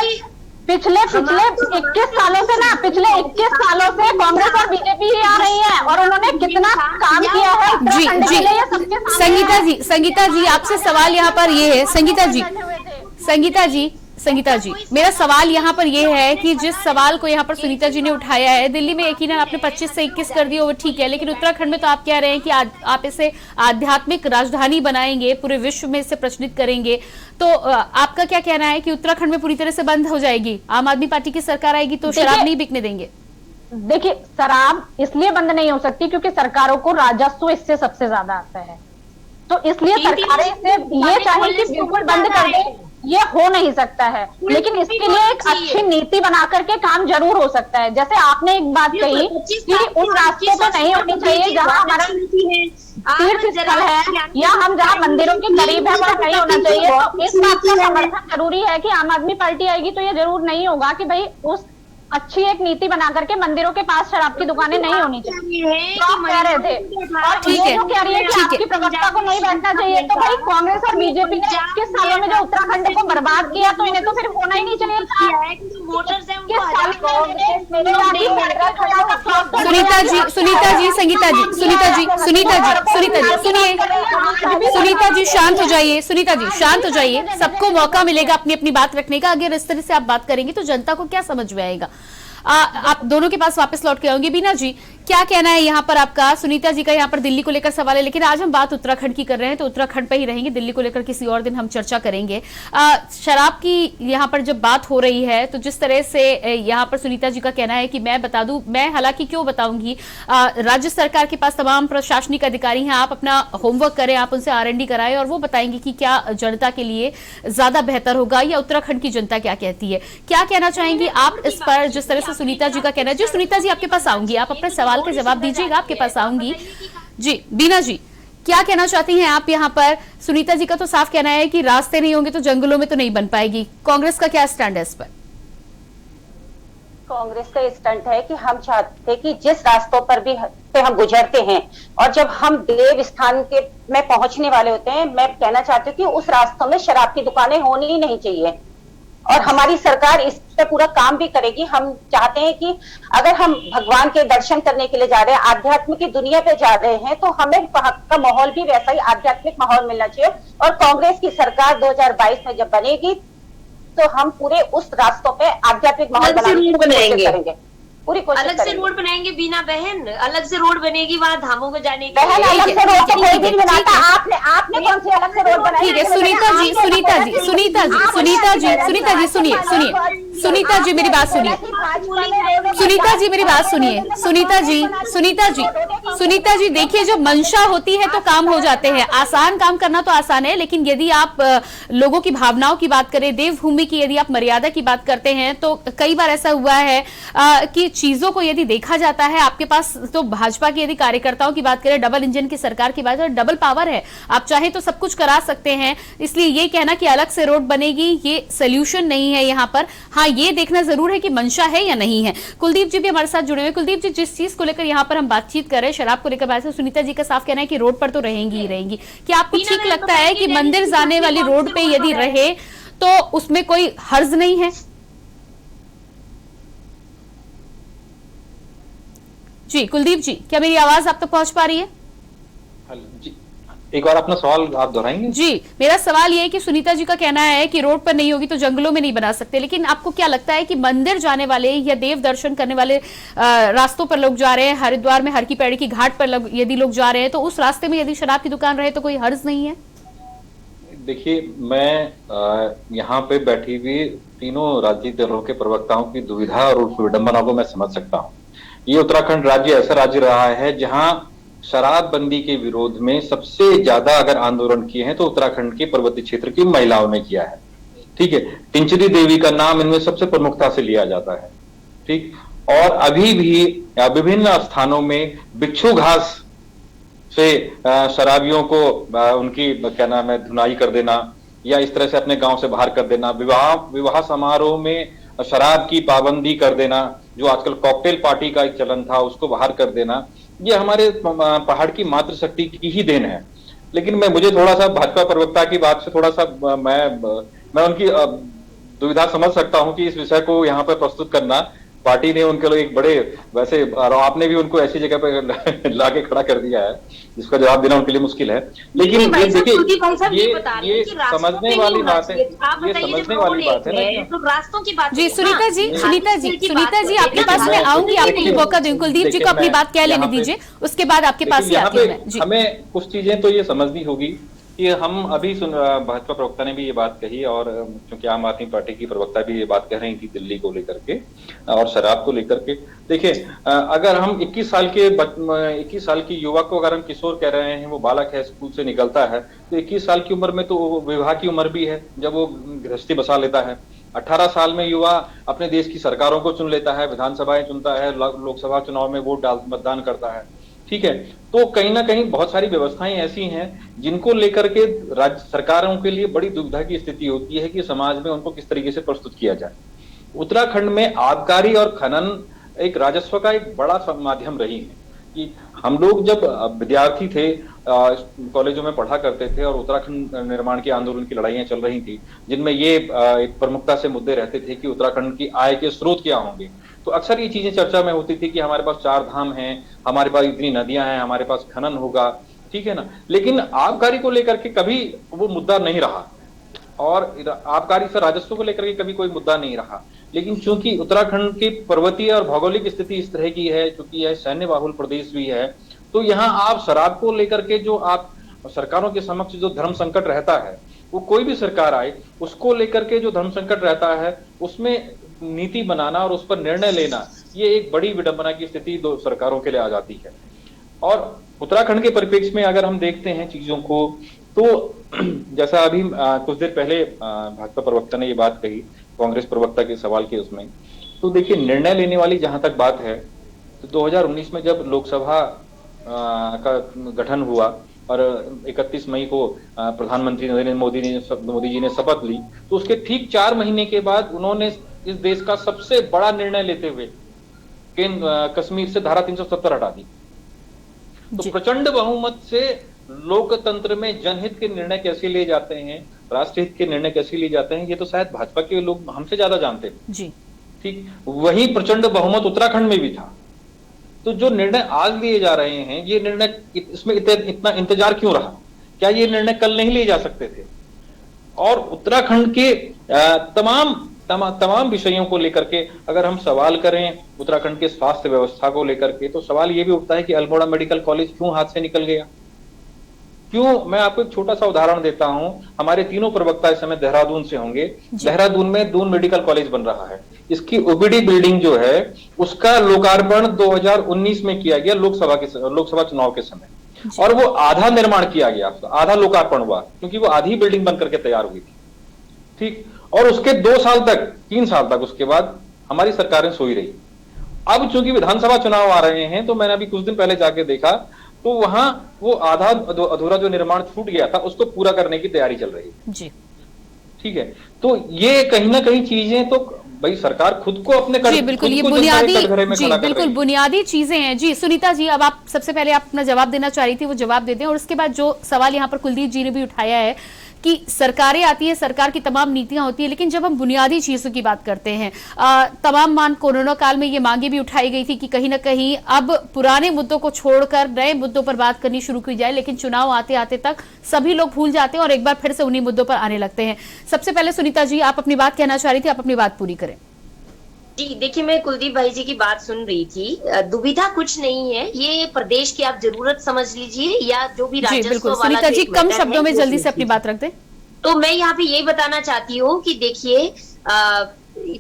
21 सालों से ना, पिछले 21 सालों से कांग्रेस और बीजेपी ही आ रही है और उन्होंने कितना काम किया है उत्तराखंड के लिए, सबके सामने। संगीता जी आपसे सवाल यहाँ पर ये है, संगीता जी मेरा सवाल यहाँ पर यह है कि जिस सवाल को यहाँ पर सुनीता जी ने उठाया है, दिल्ली में यकीनन आपने 25 से 21 कर दिया, वो ठीक है, लेकिन उत्तराखंड में तो आप कह रहे हैं कि आप इसे आध्यात्मिक राजधानी बनाएंगे, पूरे विश्व में इसे प्रचलित करेंगे। तो आपका क्या कहना है कि उत्तराखंड में पूरी तरह से बंद हो जाएगी? आम आदमी पार्टी की सरकार आएगी तो शराब नहीं बिकने देंगे? देखिए, शराब इसलिए बंद नहीं हो सकती क्योंकि सरकारों को राजस्व इससे सबसे ज्यादा आता है, तो इसलिए सरकारें इसे ये चाहे कि बिल्कुल बंद कर दें, ये हो नहीं सकता है। लेकिन इसके लिए एक अच्छी नीति बना करके काम जरूर हो सकता है। जैसे आपने एक बात कही कि उन रास्तों पर नहीं होनी चाहिए जहां हमारा तीर्थ स्थल है या हम जहां मंदिरों के करीब है, वहां नहीं होना चाहिए। तो इस बात का समर्थन जरूरी है कि आम आदमी पार्टी आएगी तो ये जरूर नहीं होगा कि भाई उस अच्छी एक नीति बना करके मंदिरों के पास शराब की दुकानें नहीं होनी चाहिए, तो कह रहे थे। और ठीक है, कह रही है कि आपकी प्रवक्ता को नहीं बैठना चाहिए, तो भाई कांग्रेस और बीजेपी ने 21 सालों में जो उत्तराखंड को बर्बाद किया, तो इन्हें तो फिर होना ही नहीं चाहिए। सुनीता जी शांत हो जाइए, सुनीता जी शांत हो जाइए, सबको मौका मिलेगा अपनी अपनी बात रखने का। अगर इस तरह से आप बात करेंगे तो जनता को क्या समझ में आएगा? आप दोनों के पास वापस लौट के आऊंगी। बीना जी, क्या कहना है यहाँ पर आपका? सुनीता जी का यहाँ पर दिल्ली को लेकर सवाल है, लेकिन आज हम बात उत्तराखंड की कर रहे हैं तो उत्तराखंड पे ही रहेंगे, दिल्ली को लेकर किसी और दिन हम चर्चा करेंगे। शराब की यहाँ पर जब बात हो रही है तो जिस तरह से यहाँ पर सुनीता जी का कहना है कि मैं बता दूं, मैं हालांकि क्यों बताऊंगी, राज्य सरकार के पास तमाम प्रशासनिक अधिकारी हैं, आप अपना होमवर्क करें, आप उनसे R&D कराएं और वो बताएंगे कि क्या जनता के लिए ज्यादा बेहतर होगा या उत्तराखंड की जनता क्या कहती है। क्या कहना चाहेंगी आप इस पर, जिस तरह से सुनीता जी का कहना है? जी सुनीता जी, आपके पास आऊंगी, आप अपने सवाल का जवाब दीजिएगा, आपके पास आऊंगी। जी बीना जी, क्या कहना चाहती हैं आप यहाँ पर? सुनीता जी का तो साफ कहना है कि रास्ते नहीं होंगे तो जंगलों में तो नहीं बन पाएगी। कांग्रेस का क्या स्टैंड है इस पर? कांग्रेस का स्टैंड है कि हम चाहते हैं कि जिस रास्तों पर भी पे हम गुजरते हैं और जब हम देव स्थान के में पहुंचने वाले होते हैं, मैं कहना चाहती हूँ कि उस रास्तों में शराब की दुकानें होनी ही नहीं चाहिए और हमारी सरकार इस पे पूरा काम भी करेगी। हम चाहते हैं कि अगर हम भगवान के दर्शन करने के लिए जा रहे हैं, आध्यात्म की दुनिया पे जा रहे हैं, तो हमें वहां का माहौल भी वैसा ही आध्यात्मिक माहौल मिलना चाहिए। और कांग्रेस की सरकार 2022 में जब बनेगी तो हम पूरे उस रास्तों पे आध्यात्मिक माहौल बनाएंगे, पूरी कोशिश अलग से रोड बनाएंगे। बीना बहन, अलग से रोड बनेगी वहाँ धामों को जाने की। बहन अलग से रोड तो कोई भी नहीं बनाता, आपने कौन सी अलग से रोड बनाई? ठीक है सुनीता जी, सुनीता जी, सुनीता जी, सुनीता जी, सुनीता जी सुनिए, सुनिए सुनीता जी मेरी बात सुनिए, सुनीता जी मेरी बात सुनिए, सुनीता जी, सुनीता जी, सुनीता जी देखिए, जब मंशा होती है तो काम हो जाते हैं। आसान काम करना तो आसान है, लेकिन यदि आप लोगों की भावनाओं की बात करें, देवभूमि की यदि आप मर्यादा की बात करते हैं, तो कई बार ऐसा हुआ है कि चीजों को यदि देखा जाता है, आपके पास तो भाजपा के यदि कार्यकर्ताओं की बात करें, डबल इंजन की सरकार की बात करें, डबल पावर है, आप चाहे तो सब कुछ करा सकते हैं। इसलिए ये कहना कि अलग से रोड बनेगी ये सोल्यूशन नहीं है यहाँ पर। हाँ, ये देखना जरूर है कि मंशा है या नहीं है। कुलदीप जी भी हमारे साथ जुड़े हुए। कुलदीप जी, जिस चीज को लेकर यहाँ पर हम बातचीत कर रहे हैं, शराब को लेकर बात, सुनीता जी का साफ कहना है कि रोड पर तो रहेंगी ही रहेंगी। क्या आपको ठीक लगता है कि मंदिर जाने वाली रोड पे यदि रहे तो उसमें कोई हर्ज नहीं है? जी कुलदीप जी, क्या मेरी आवाज आप तक पहुंच पा रही है? जी, एक बार अपना सवाल आप दोहराएंगे? जी, मेरा सवाल ये है कि सुनीता जी का कहना है कि रोड पर नहीं होगी तो जंगलों में नहीं बना सकते, लेकिन आपको क्या लगता है कि मंदिर जाने वाले या देव दर्शन करने वाले रास्तों पर लोग जा रहे हैं, हरिद्वार में हर की पैड़ी की घाट पर यदि लोग जा रहे हैं, तो उस रास्ते में यदि शराब की दुकान रहे तो कोई हर्ज नहीं है? देखिए, मैं यहाँ पे बैठी हुई तीनों राजनीतिक दलों के प्रवक्ताओं की दुविधा और उस विडंबना को मैं समझ सकता हूँ। ये उत्तराखंड राज्य ऐसा राज्य रहा है जहाँ शराबबंदी के विरोध में सबसे ज्यादा अगर आंदोलन किए हैं तो उत्तराखंड के पर्वतीय क्षेत्र की महिलाओं ने किया है। ठीक है, टिंचरी देवी का नाम इनमें सबसे प्रमुखता से लिया जाता है। ठीक, और अभी भी विभिन्न स्थानों में बिच्छू घास से शराबियों को उनकी क्या नाम है धुनाई कर देना या इस तरह से अपने गांव से बाहर कर देना, विवाह समारोह में शराब की पाबंदी कर देना, जो आजकल कॉकटेल पार्टी का एक चलन था उसको बाहर कर देना, ये हमारे पहाड़ की मातृशक्ति की ही देन है। लेकिन मुझे थोड़ा सा भाजपा प्रवक्ता की बात से थोड़ा सा मैं उनकी दुविधा समझ सकता हूं कि इस विषय को यहाँ पर प्रस्तुत करना, पार्टी ने उनके लिए एक बड़े वैसे आपने भी उनको ऐसी जगह पे लाके खड़ा कर दिया है जिसका जवाब देना उनके लिए मुश्किल है। लेकिन ये समझने वाली बात है, ये समझने वाली बात है ना। तो रास्तों की बात जी सुनीता जी, सुनीता जी, सुनीता जी आपके पास में आऊंगी, आपको भी मौका दूं। कुलदीप जी को अपनी बात कह लेने दीजिए, उसके बाद आपके पास ही आती हूं मैं। हमें कुछ चीजें तो ये समझनी होगी कि हम अभी भाजपा प्रवक्ता ने भी ये बात कही और क्योंकि आम आदमी पार्टी की प्रवक्ता भी ये बात कह रही थी दिल्ली को लेकर के और शराब को लेकर के। देखिए, अगर हम 21 साल की युवा को अगर हम किशोर कह रहे हैं, वो बालक है, स्कूल से निकलता है, तो 21 साल की उम्र में तो विवाह की उम्र भी है जब वो गृहस्थी बसा लेता है। 18 साल में युवा अपने देश की सरकारों को चुन लेता है, विधानसभाएं चुनता है, लोकसभा चुनाव में वोट मतदान करता है। ठीक है, तो कहीं ना कहीं बहुत सारी व्यवस्थाएं ऐसी हैं जिनको लेकर के राज्य सरकारों के लिए बड़ी दुविधा की स्थिति होती है कि समाज में उनको किस तरीके से प्रस्तुत किया जाए। उत्तराखंड में आबकारी और खनन एक राजस्व का एक बड़ा माध्यम रही है कि हम लोग जब विद्यार्थी थे, कॉलेजों में पढ़ा करते थे और उत्तराखंड निर्माण के आंदोलन की लड़ाइयां चल रही थी जिनमें ये एक प्रमुखता से मुद्दे रहते थे कि उत्तराखंड की आय के स्रोत क्या होंगे, तो अक्सर ये चीजें चर्चा में होती थी कि हमारे पास 4 धाम हैं, हमारे पास इतनी नदियां हैं, हमारे पास खनन होगा, ठीक है ना। लेकिन आबकारी को लेकर के कभी वो मुद्दा नहीं रहा और आबकारी से राजस्व को लेकर के कभी कोई मुद्दा नहीं रहा। लेकिन चूंकि उत्तराखंड की पर्वतीय और भौगोलिक स्थिति इस तरह की है, चूंकि यह सैन्य बाहुल प्रदेश भी है, तो यहाँ आप शराब को लेकर के जो आप सरकारों के समक्ष जो धर्म संकट रहता है, वो कोई भी सरकार आए उसको लेकर के जो धर्म संकट रहता है उसमें नीति बनाना और उस पर निर्णय लेना, ये एक बड़ी विडंबना की स्थिति दो सरकारों के लिए आ जाती है। और उत्तराखंड के परिप्रेक्ष्य में अगर हम देखते हैं चीजों को, तो जैसा अभी कुछ देर पहले भाजपा प्रवक्ता ने ये बात कही कांग्रेस प्रवक्ता के सवाल के उसमें, तो देखिए निर्णय लेने वाली जहां तक बात है, तो 2019 में जब लोकसभा का गठन हुआ और 31 मई को प्रधानमंत्री नरेंद्र मोदी जी ने शपथ ली, तो उसके ठीक 4 महीने के बाद उन्होंने इस देश का सबसे बड़ा निर्णय लेते हुए कश्मीर से धारा 370 हटा दी। तो प्रचंड बहुमत से लोकतंत्र में जनहित के निर्णय कैसे लिए जाते हैं, राष्ट्रहित के निर्णय कैसे लिए जाते हैं, ये तो शायद भाजपा के लोग हमसे ज्यादा जानते हैं जी। ठीक वही प्रचंड बहुमत उत्तराखंड में भी था। तो जो निर्णय आज लिए जा रहे हैं, ये निर्णय इसमें इतना इंतजार क्यों रहा? क्या ये निर्णय कल नहीं लिए जा सकते थे? और उत्तराखंड के तमाम विषयों को लेकर के अगर हम सवाल करें उत्तराखंड के स्वास्थ्य व्यवस्था को लेकर के, तो सवाल ये भी उठता है कि अल्मोड़ा मेडिकल कॉलेज क्यों हाथ से निकल गया, क्यों? मैं आपको एक छोटा सा उदाहरण देता हूं। हमारे तीनों प्रवक्ता इस समय देहरादून से होंगे। देहरादून में दून मेडिकल कॉलेज बन रहा है। इसकी ओबीडी बिल्डिंग जो है उसका लोकार्पण 2019 में किया गया लोकसभा चुनाव के समय, और वो आधा निर्माण किया गया, आधा लोकार्पण हुआ, क्योंकि वो आधी बिल्डिंग बनकर के तैयार हुई थी। ठीक, और उसके 2 साल तक 3 साल तक उसके बाद हमारी सरकारें सोई रही। अब चूंकि विधानसभा चुनाव आ रहे हैं, तो मैंने अभी कुछ दिन पहले जाके देखा, तो वहां वो आधा अधूरा जो निर्माण छूट गया था उसको पूरा करने की तैयारी चल रही है जी। ठीक है, तो ये कहीं ना कहीं चीजें तो भाई सरकार खुद को अपने जी बिल्कुल, ये बुनियादी जी बिल्कुल बुनियादी चीजें हैं जी। सुनीता जी, अब आप सबसे पहले आप अपना जवाब देना चाह रही थी, वो जवाब दे दें, और उसके बाद जो सवाल यहाँ पर कुलदीप जी ने भी उठाया है कि सरकारें आती है, सरकार की तमाम नीतियां होती है, लेकिन जब हम बुनियादी चीजों की बात करते हैं, तमाम कोरोना काल में ये मांगे भी उठाई गई थी कि कहीं ना कहीं अब पुराने मुद्दों को छोड़कर नए मुद्दों पर बात करनी शुरू की जाए, लेकिन चुनाव आते आते तक सभी लोग भूल जाते हैं और एक बार फिर से उन्हीं मुद्दों पर आने लगते हैं। सबसे पहले सुनीता जी, आप अपनी बात कहना चाह रही थी, आप अपनी बात पूरी करें। जी देखिए, मैं कुलदीप भाई जी की बात सुन रही थी। दुविधा कुछ नहीं है, ये प्रदेश की आप जरूरत समझ लीजिए या जो भी राजस्व वाला। सुनीता जी, कम शब्दों में जल्दी से अपनी बात रख दें। तो मैं यहाँ पे यही बताना चाहती हूँ कि देखिए,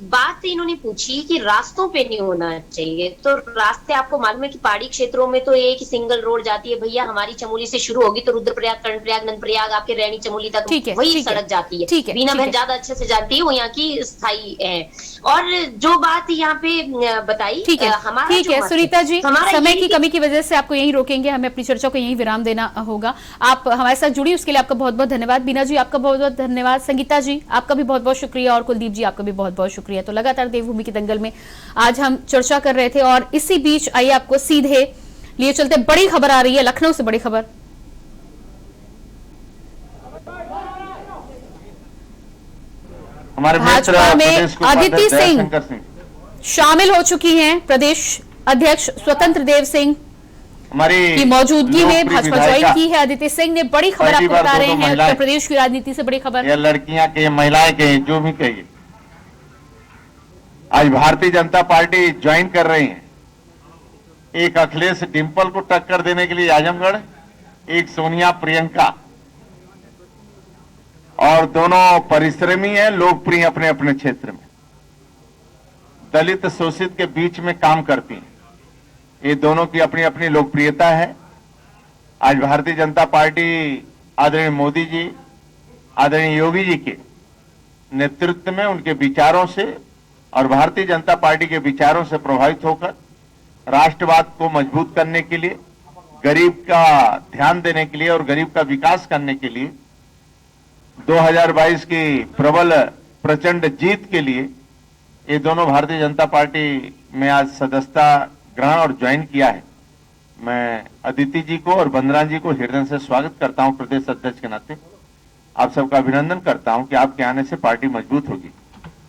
बात इन्होंने पूछी कि रास्तों पे नहीं होना चाहिए, तो रास्ते आपको मालूम है कि पहाड़ी क्षेत्रों में तो एक ही सिंगल रोड जाती है भैया। हमारी चमोली से शुरू होगी तो रुद्रप्रयाग, कर्णप्रयाग, नंदप्रयाग, आपके रैनी चमोली तक वही सड़क जाती है। बीना बहन ज्यादा अच्छे से जाती है, वो यहाँ की स्थायी है। और जो बात यहाँ पे बताई, ठीक है सुनीता जी, समय की कमी की वजह से आपको यहीं रोकेंगे, हमें अपनी चर्चा को यहीं विराम देना होगा। आप हमारे साथ जुड़ी उसके लिए आपका बहुत बहुत धन्यवाद। बीना जी, आपका बहुत बहुत धन्यवाद। संगीता जी, आपका भी बहुत बहुत शुक्रिया, और कुलदीप जी, आपका भी बहुत बहुत शुक्रिया। तो लगातार देवभूमि के दंगल में आज हम चर्चा कर रहे थे, और इसी बीच आइए आपको सीधे लिए चलते, बड़ी खबर आ रही है लखनऊ से, बड़ी खबर। हमारे भाजपा में अदिति सिंह शामिल हो चुकी हैं। प्रदेश अध्यक्ष स्वतंत्र देव सिंह की मौजूदगी में भाजपा ज्वाइन की है अदिति सिंह ने। बड़ी खबर आपको बता रहे हैं, उत्तर प्रदेश की राजनीति से बड़ी खबर। ये लड़कियां के, महिलाएं के, जो भी कहिए, आज भारतीय जनता पार्टी ज्वाइन कर रही है। एक अखिलेश डिंपल को टक्कर देने के लिए आजमगढ़, एक सोनिया प्रियंका, और दोनों परिश्रमी हैं, लोकप्रिय अपने अपने क्षेत्र में, दलित शोषित के बीच में काम करती हैं। ये दोनों की अपनी अपनी लोकप्रियता है। आज भारतीय जनता पार्टी आदरणीय मोदी जी, आदरणीय योगी जी के नेतृत्व में, उनके विचारों से और भारतीय जनता पार्टी के विचारों से प्रभावित होकर राष्ट्रवाद को मजबूत करने के लिए, गरीब का ध्यान देने के लिए और गरीब का विकास करने के लिए 2022 की प्रबल प्रचंड जीत के लिए ये दोनों भारतीय जनता पार्टी में आज सदस्यता ग्रहण और ज्वाइन किया है। मैं अदिति जी को और वंदना जी को हृदय से स्वागत करता हूं प्रदेश अध्यक्ष के नाते। आप सबका अभिनंदन करता हूं कि आपके आने से पार्टी मजबूत होगी।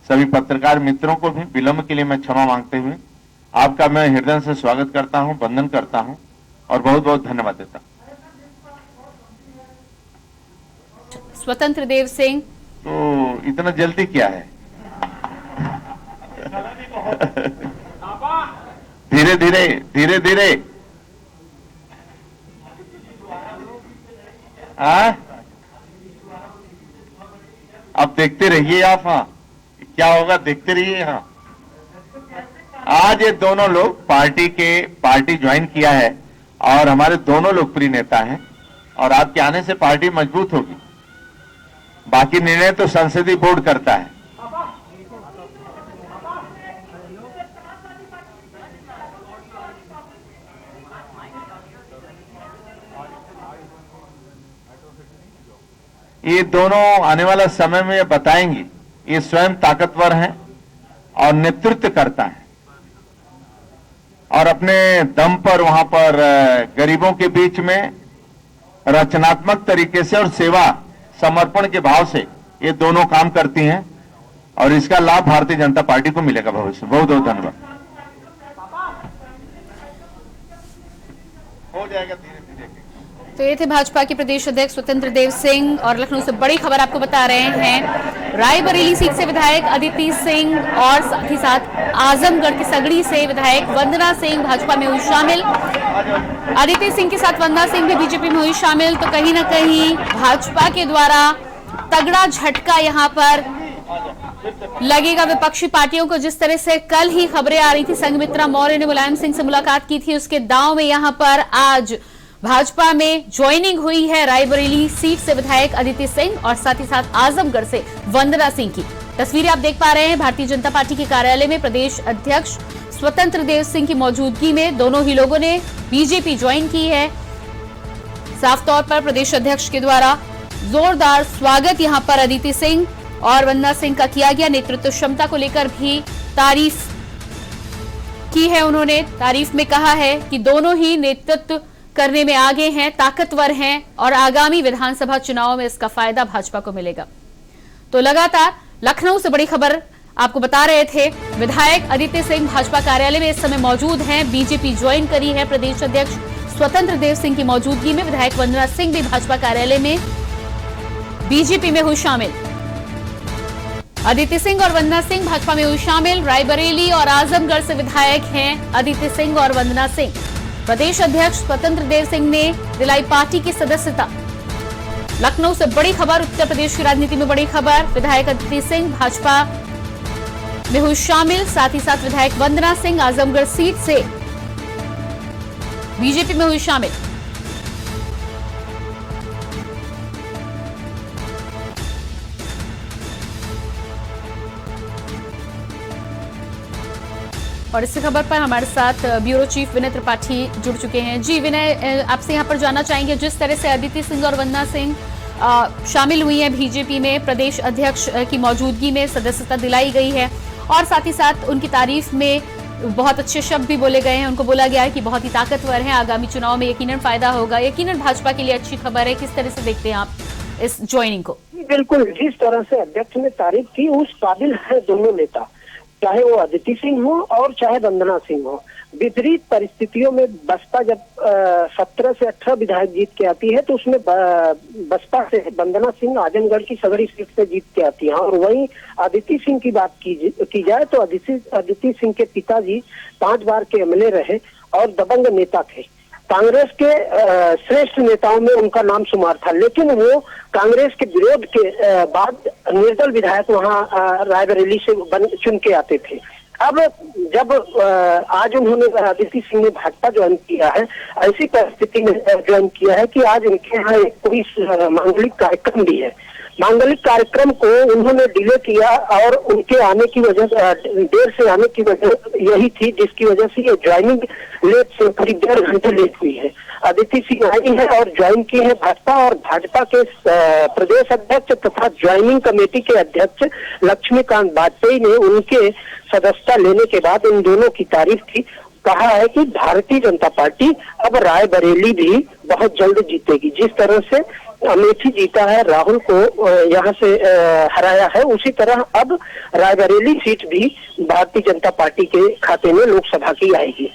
सभी पत्रकार मित्रों को भी विलंब के लिए मैं क्षमा मांगते हुए आपका मैं हृदय से स्वागत करता हूं, वंदन करता हूं और बहुत बहुत धन्यवाद देता हूं। स्वतंत्र देव सिंह, तो इतना जल्दी क्या है? धीरे धीरे धीरे धीरे अब देखते रहिए आप। हाँ, क्या होगा देखते रहिए। हाँ, आज ये दोनों लोग पार्टी ज्वाइन किया है और हमारे दोनों लोकप्रिय नेता हैं और आपके आने से पार्टी मजबूत होगी। बाकी निर्णय तो संसदीय बोर्ड करता है। ये दोनों आने वाला समय में ये बताएंगे। ये स्वयं ताकतवर हैं और नेतृत्व करता है और अपने दम पर वहां पर गरीबों के बीच में रचनात्मक तरीके से और सेवा समर्पण के भाव से ये दोनों काम करती हैं और इसका लाभ भारतीय जनता पार्टी को मिलेगा भविष्य में। बहुत बहुत धन्यवाद। हो जाएगा धीरे धीरे। तो ये थे भाजपा के प्रदेश अध्यक्ष स्वतंत्र देव सिंह और लखनऊ से बड़ी खबर आपको बता रहे हैं। रायबरेली सीट से विधायक अदिति सिंह और साथ ही साथ आजमगढ़ की सगड़ी से विधायक वंदना सिंह भाजपा में हुई शामिल। अदिति सिंह के साथ वंदना सिंह भी बीजेपी में हुई शामिल। तो कहीं ना कहीं भाजपा के द्वारा तगड़ा झटका यहां पर लगेगा विपक्षी पार्टियों को। जिस तरह से कल ही खबरें आ रही थी संघमित्रा मौर्य ने मुलायम सिंह से मुलाकात की थी, उसके दांव में यहां पर आज भाजपा में ज्वाइनिंग हुई है रायबरेली सीट से विधायक अदिति सिंह और साथ ही साथ आजमगढ़ से वंदना सिंह की तस्वीरें आप देख पा रहे हैं। भारतीय जनता पार्टी के कार्यालय में प्रदेश अध्यक्ष स्वतंत्र देव सिंह की मौजूदगी में दोनों ही लोगों ने बीजेपी ज्वाइन की है। साफ तौर पर प्रदेश अध्यक्ष के द्वारा जोरदार स्वागत यहां पर अदिति सिंह और वंदना सिंह का किया गया। नेतृत्व क्षमता को लेकर भी तारीफ की है उन्होंने। तारीफ में कहा है कि दोनों ही नेतृत्व करने में आगे हैं, ताकतवर हैं और आगामी विधानसभा चुनाव में इसका फायदा भाजपा को मिलेगा। तो लगातार लखनऊ से बड़ी खबर आपको बता रहे थे। विधायक अदिति सिंह भाजपा कार्यालय में इस समय मौजूद हैं। बीजेपी ज्वाइन करी है। प्रदेश अध्यक्ष स्वतंत्र देव सिंह की मौजूदगी में विधायक वंदना सिंह भी भाजपा कार्यालय में बीजेपी में हुई शामिल। अदिति सिंह और वंदना सिंह भाजपा में हुई शामिल। रायबरेली और आजमगढ़ से विधायक हैं अदिति सिंह और वंदना सिंह। प्रदेश अध्यक्ष स्वतंत्र देव सिंह ने दिलाई पार्टी की सदस्यता। लखनऊ से बड़ी खबर, उत्तर प्रदेश की राजनीति में बड़ी खबर। विधायक अदिति सिंह भाजपा में हुई शामिल। साथ ही साथ विधायक वंदना सिंह आजमगढ़ सीट से बीजेपी में हुई शामिल। और इस खबर पर हमारे साथ ब्यूरो चीफ विनय त्रिपाठी जुड़ चुके हैं। जी विनय, आपसे यहां पर जानना चाहेंगे, जिस तरह से अदिति सिंह और वंदना सिंह शामिल हुई हैं बीजेपी में, प्रदेश अध्यक्ष की मौजूदगी में सदस्यता दिलाई गई है और साथ ही साथ उनकी तारीफ में बहुत अच्छे शब्द भी बोले गए हैं। उनको बोला गया है कि बहुत ही ताकतवर हैं, आगामी चुनाव में यकीनन फायदा होगा। यकीनन भाजपा के लिए अच्छी खबर है। किस तरह से देखते हैं आप इस ज्वाइनिंग को? बिल्कुल, जिस तरह से अध्यक्ष ने तारीफ की उस काबिल है दोनों नेता, चाहे वो अदिति सिंह हो और चाहे वंदना सिंह हो। विपरीत परिस्थितियों में बसपा जब 17 से 18 विधायक जीत के आती है तो उसमें बसपा से वंदना सिंह आजमगढ़ की सगड़ी सीट से जीत के आती है। और वहीं अदिति सिंह की बात की जाए तो अदिति सिंह के पिताजी 5 बार के एमएलए रहे और दबंग नेता थे। कांग्रेस के श्रेष्ठ नेताओं में उनका नाम शुमार था, लेकिन वो कांग्रेस के विरोध के बाद निर्दल विधायक वहां रायबरेली से चुन के आते थे। अब जब आज उन्होंने अदिति सिंह ने भाजपा ज्वाइन किया है, ऐसी परिस्थिति में ज्वाइन किया है कि आज उनके यहाँ एक कोई मांगलिक कार्यक्रम भी है। मांगलिक कार्यक्रम को उन्होंने डिले किया और उनके आने की वजह, देर से आने की वजह यही थी जिसकी वजह से ये ज्वाइनिंग लेट से करीब 1.5 घंटे लेट हुई है। अदिति सिंह आई है और ज्वाइन की है भाजपा, और भाजपा के प्रदेश अध्यक्ष तथा ज्वाइनिंग कमेटी के अध्यक्ष लक्ष्मीकांत वाजपेयी ने उनके सदस्यता लेने के बाद इन दोनों की तारीफ की। कहा है कि भारतीय जनता पार्टी अब रायबरेली भी बहुत जल्द जीतेगी। जिस तरह से अमेठी जीता है, राहुल को यहाँ से हराया है, उसी तरह अब रायबरेली सीट भी भारतीय जनता पार्टी के खाते में लोकसभा की आएगी।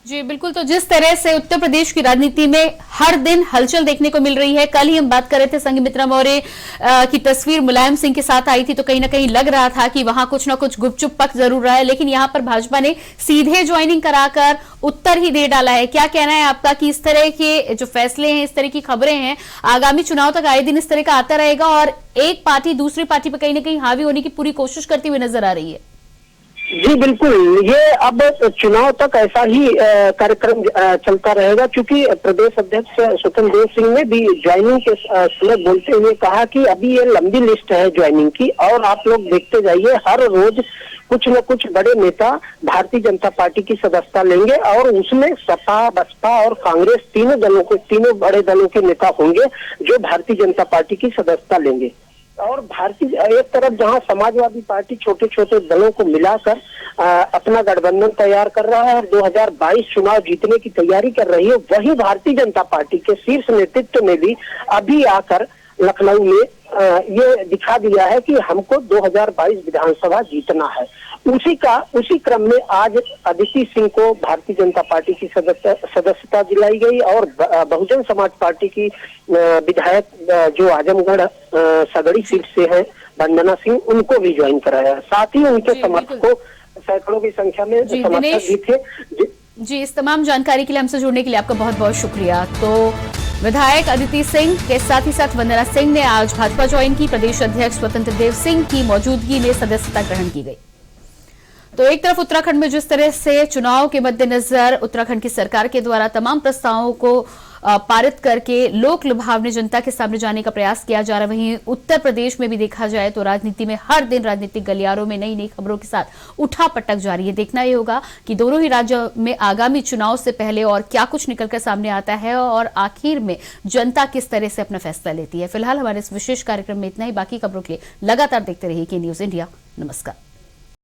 जी बिल्कुल। तो जिस तरह से उत्तर प्रदेश की राजनीति में हर दिन हलचल देखने को मिल रही है, कल ही हम बात कर रहे थे संघमित्रा मौर्य की तस्वीर मुलायम सिंह के साथ आई थी, तो कहीं ना कहीं लग रहा था कि वहां कुछ ना कुछ गुपचुप पक जरूर रहा है, लेकिन यहां पर भाजपा ने सीधे ज्वाइनिंग कराकर उत्तर ही दे डाला है। क्या कहना है आपका कि इस तरह के जो फैसले हैं, इस तरह की खबरें हैं, आगामी चुनाव तक आए दिन इस तरह का आता रहेगा और एक पार्टी दूसरी पार्टी पर कहीं ना कहीं हावी होने की पूरी कोशिश करती हुई नजर आ रही है? जी बिल्कुल, ये अब चुनाव तक ऐसा ही कार्यक्रम चलता रहेगा, क्योंकि प्रदेश अध्यक्ष स्वतंत्र देव सिंह ने भी ज्वाइनिंग के समय बोलते हुए कहा कि अभी ये लंबी लिस्ट है ज्वाइनिंग की, और आप लोग देखते जाइए हर रोज कुछ न कुछ बड़े नेता भारतीय जनता पार्टी की सदस्यता लेंगे, और उसमें सपा, बसपा और कांग्रेस तीनों बड़े दलों के नेता होंगे जो भारतीय जनता पार्टी की सदस्यता लेंगे। और भारतीय एक तरफ जहां समाजवादी पार्टी छोटे छोटे दलों को मिलाकर अपना गठबंधन तैयार कर रहा है और 2022 चुनाव जीतने की तैयारी कर रही है, वहीं भारतीय जनता पार्टी के शीर्ष नेतृत्व ने भी अभी आकर लखनऊ में ये दिखा दिया है कि हमको 2022 विधानसभा जीतना है। उसी क्रम में आज अदिति सिंह को भारतीय जनता पार्टी की सदस्यता दिलाई गई, और बहुजन समाज पार्टी की विधायक जो आजमगढ़ सगड़ी सीट से हैं वंदना सिंह, उनको भी ज्वाइन कराया। साथ ही उनके समर्थकों सैकड़ों की संख्या में समर्थक भी थे। जी, इस तमाम जानकारी के लिए हमसे जुड़ने के लिए आपका बहुत बहुत शुक्रिया। तो विधायक अदिति सिंह के साथ ही साथ वंदना सिंह ने आज भाजपा ज्वाइन की। प्रदेश अध्यक्ष स्वतंत्र देव सिंह की मौजूदगी में सदस्यता ग्रहण की गई। तो एक तरफ उत्तराखंड में जिस तरह से चुनाव के मद्देनजर उत्तराखंड की सरकार के द्वारा तमाम प्रस्तावों को पारित करके लोक लुभावने जनता के सामने जाने का प्रयास किया जा रहा है, वहीं उत्तर प्रदेश में भी देखा जाए तो राजनीति में हर दिन राजनीतिक गलियारों में नई नई खबरों के साथ उठापटक जारी है। देखना ये होगा कि दोनों ही राज्यों में आगामी चुनाव से पहले और क्या कुछ निकलकर सामने आता है और आखिर में जनता किस तरह से अपना फैसला लेती है। फिलहाल हमारे इस विशेष कार्यक्रम में इतना ही। बाकी खबरों के लिए लगातार देखते रहिए के न्यूज इंडिया। नमस्कार।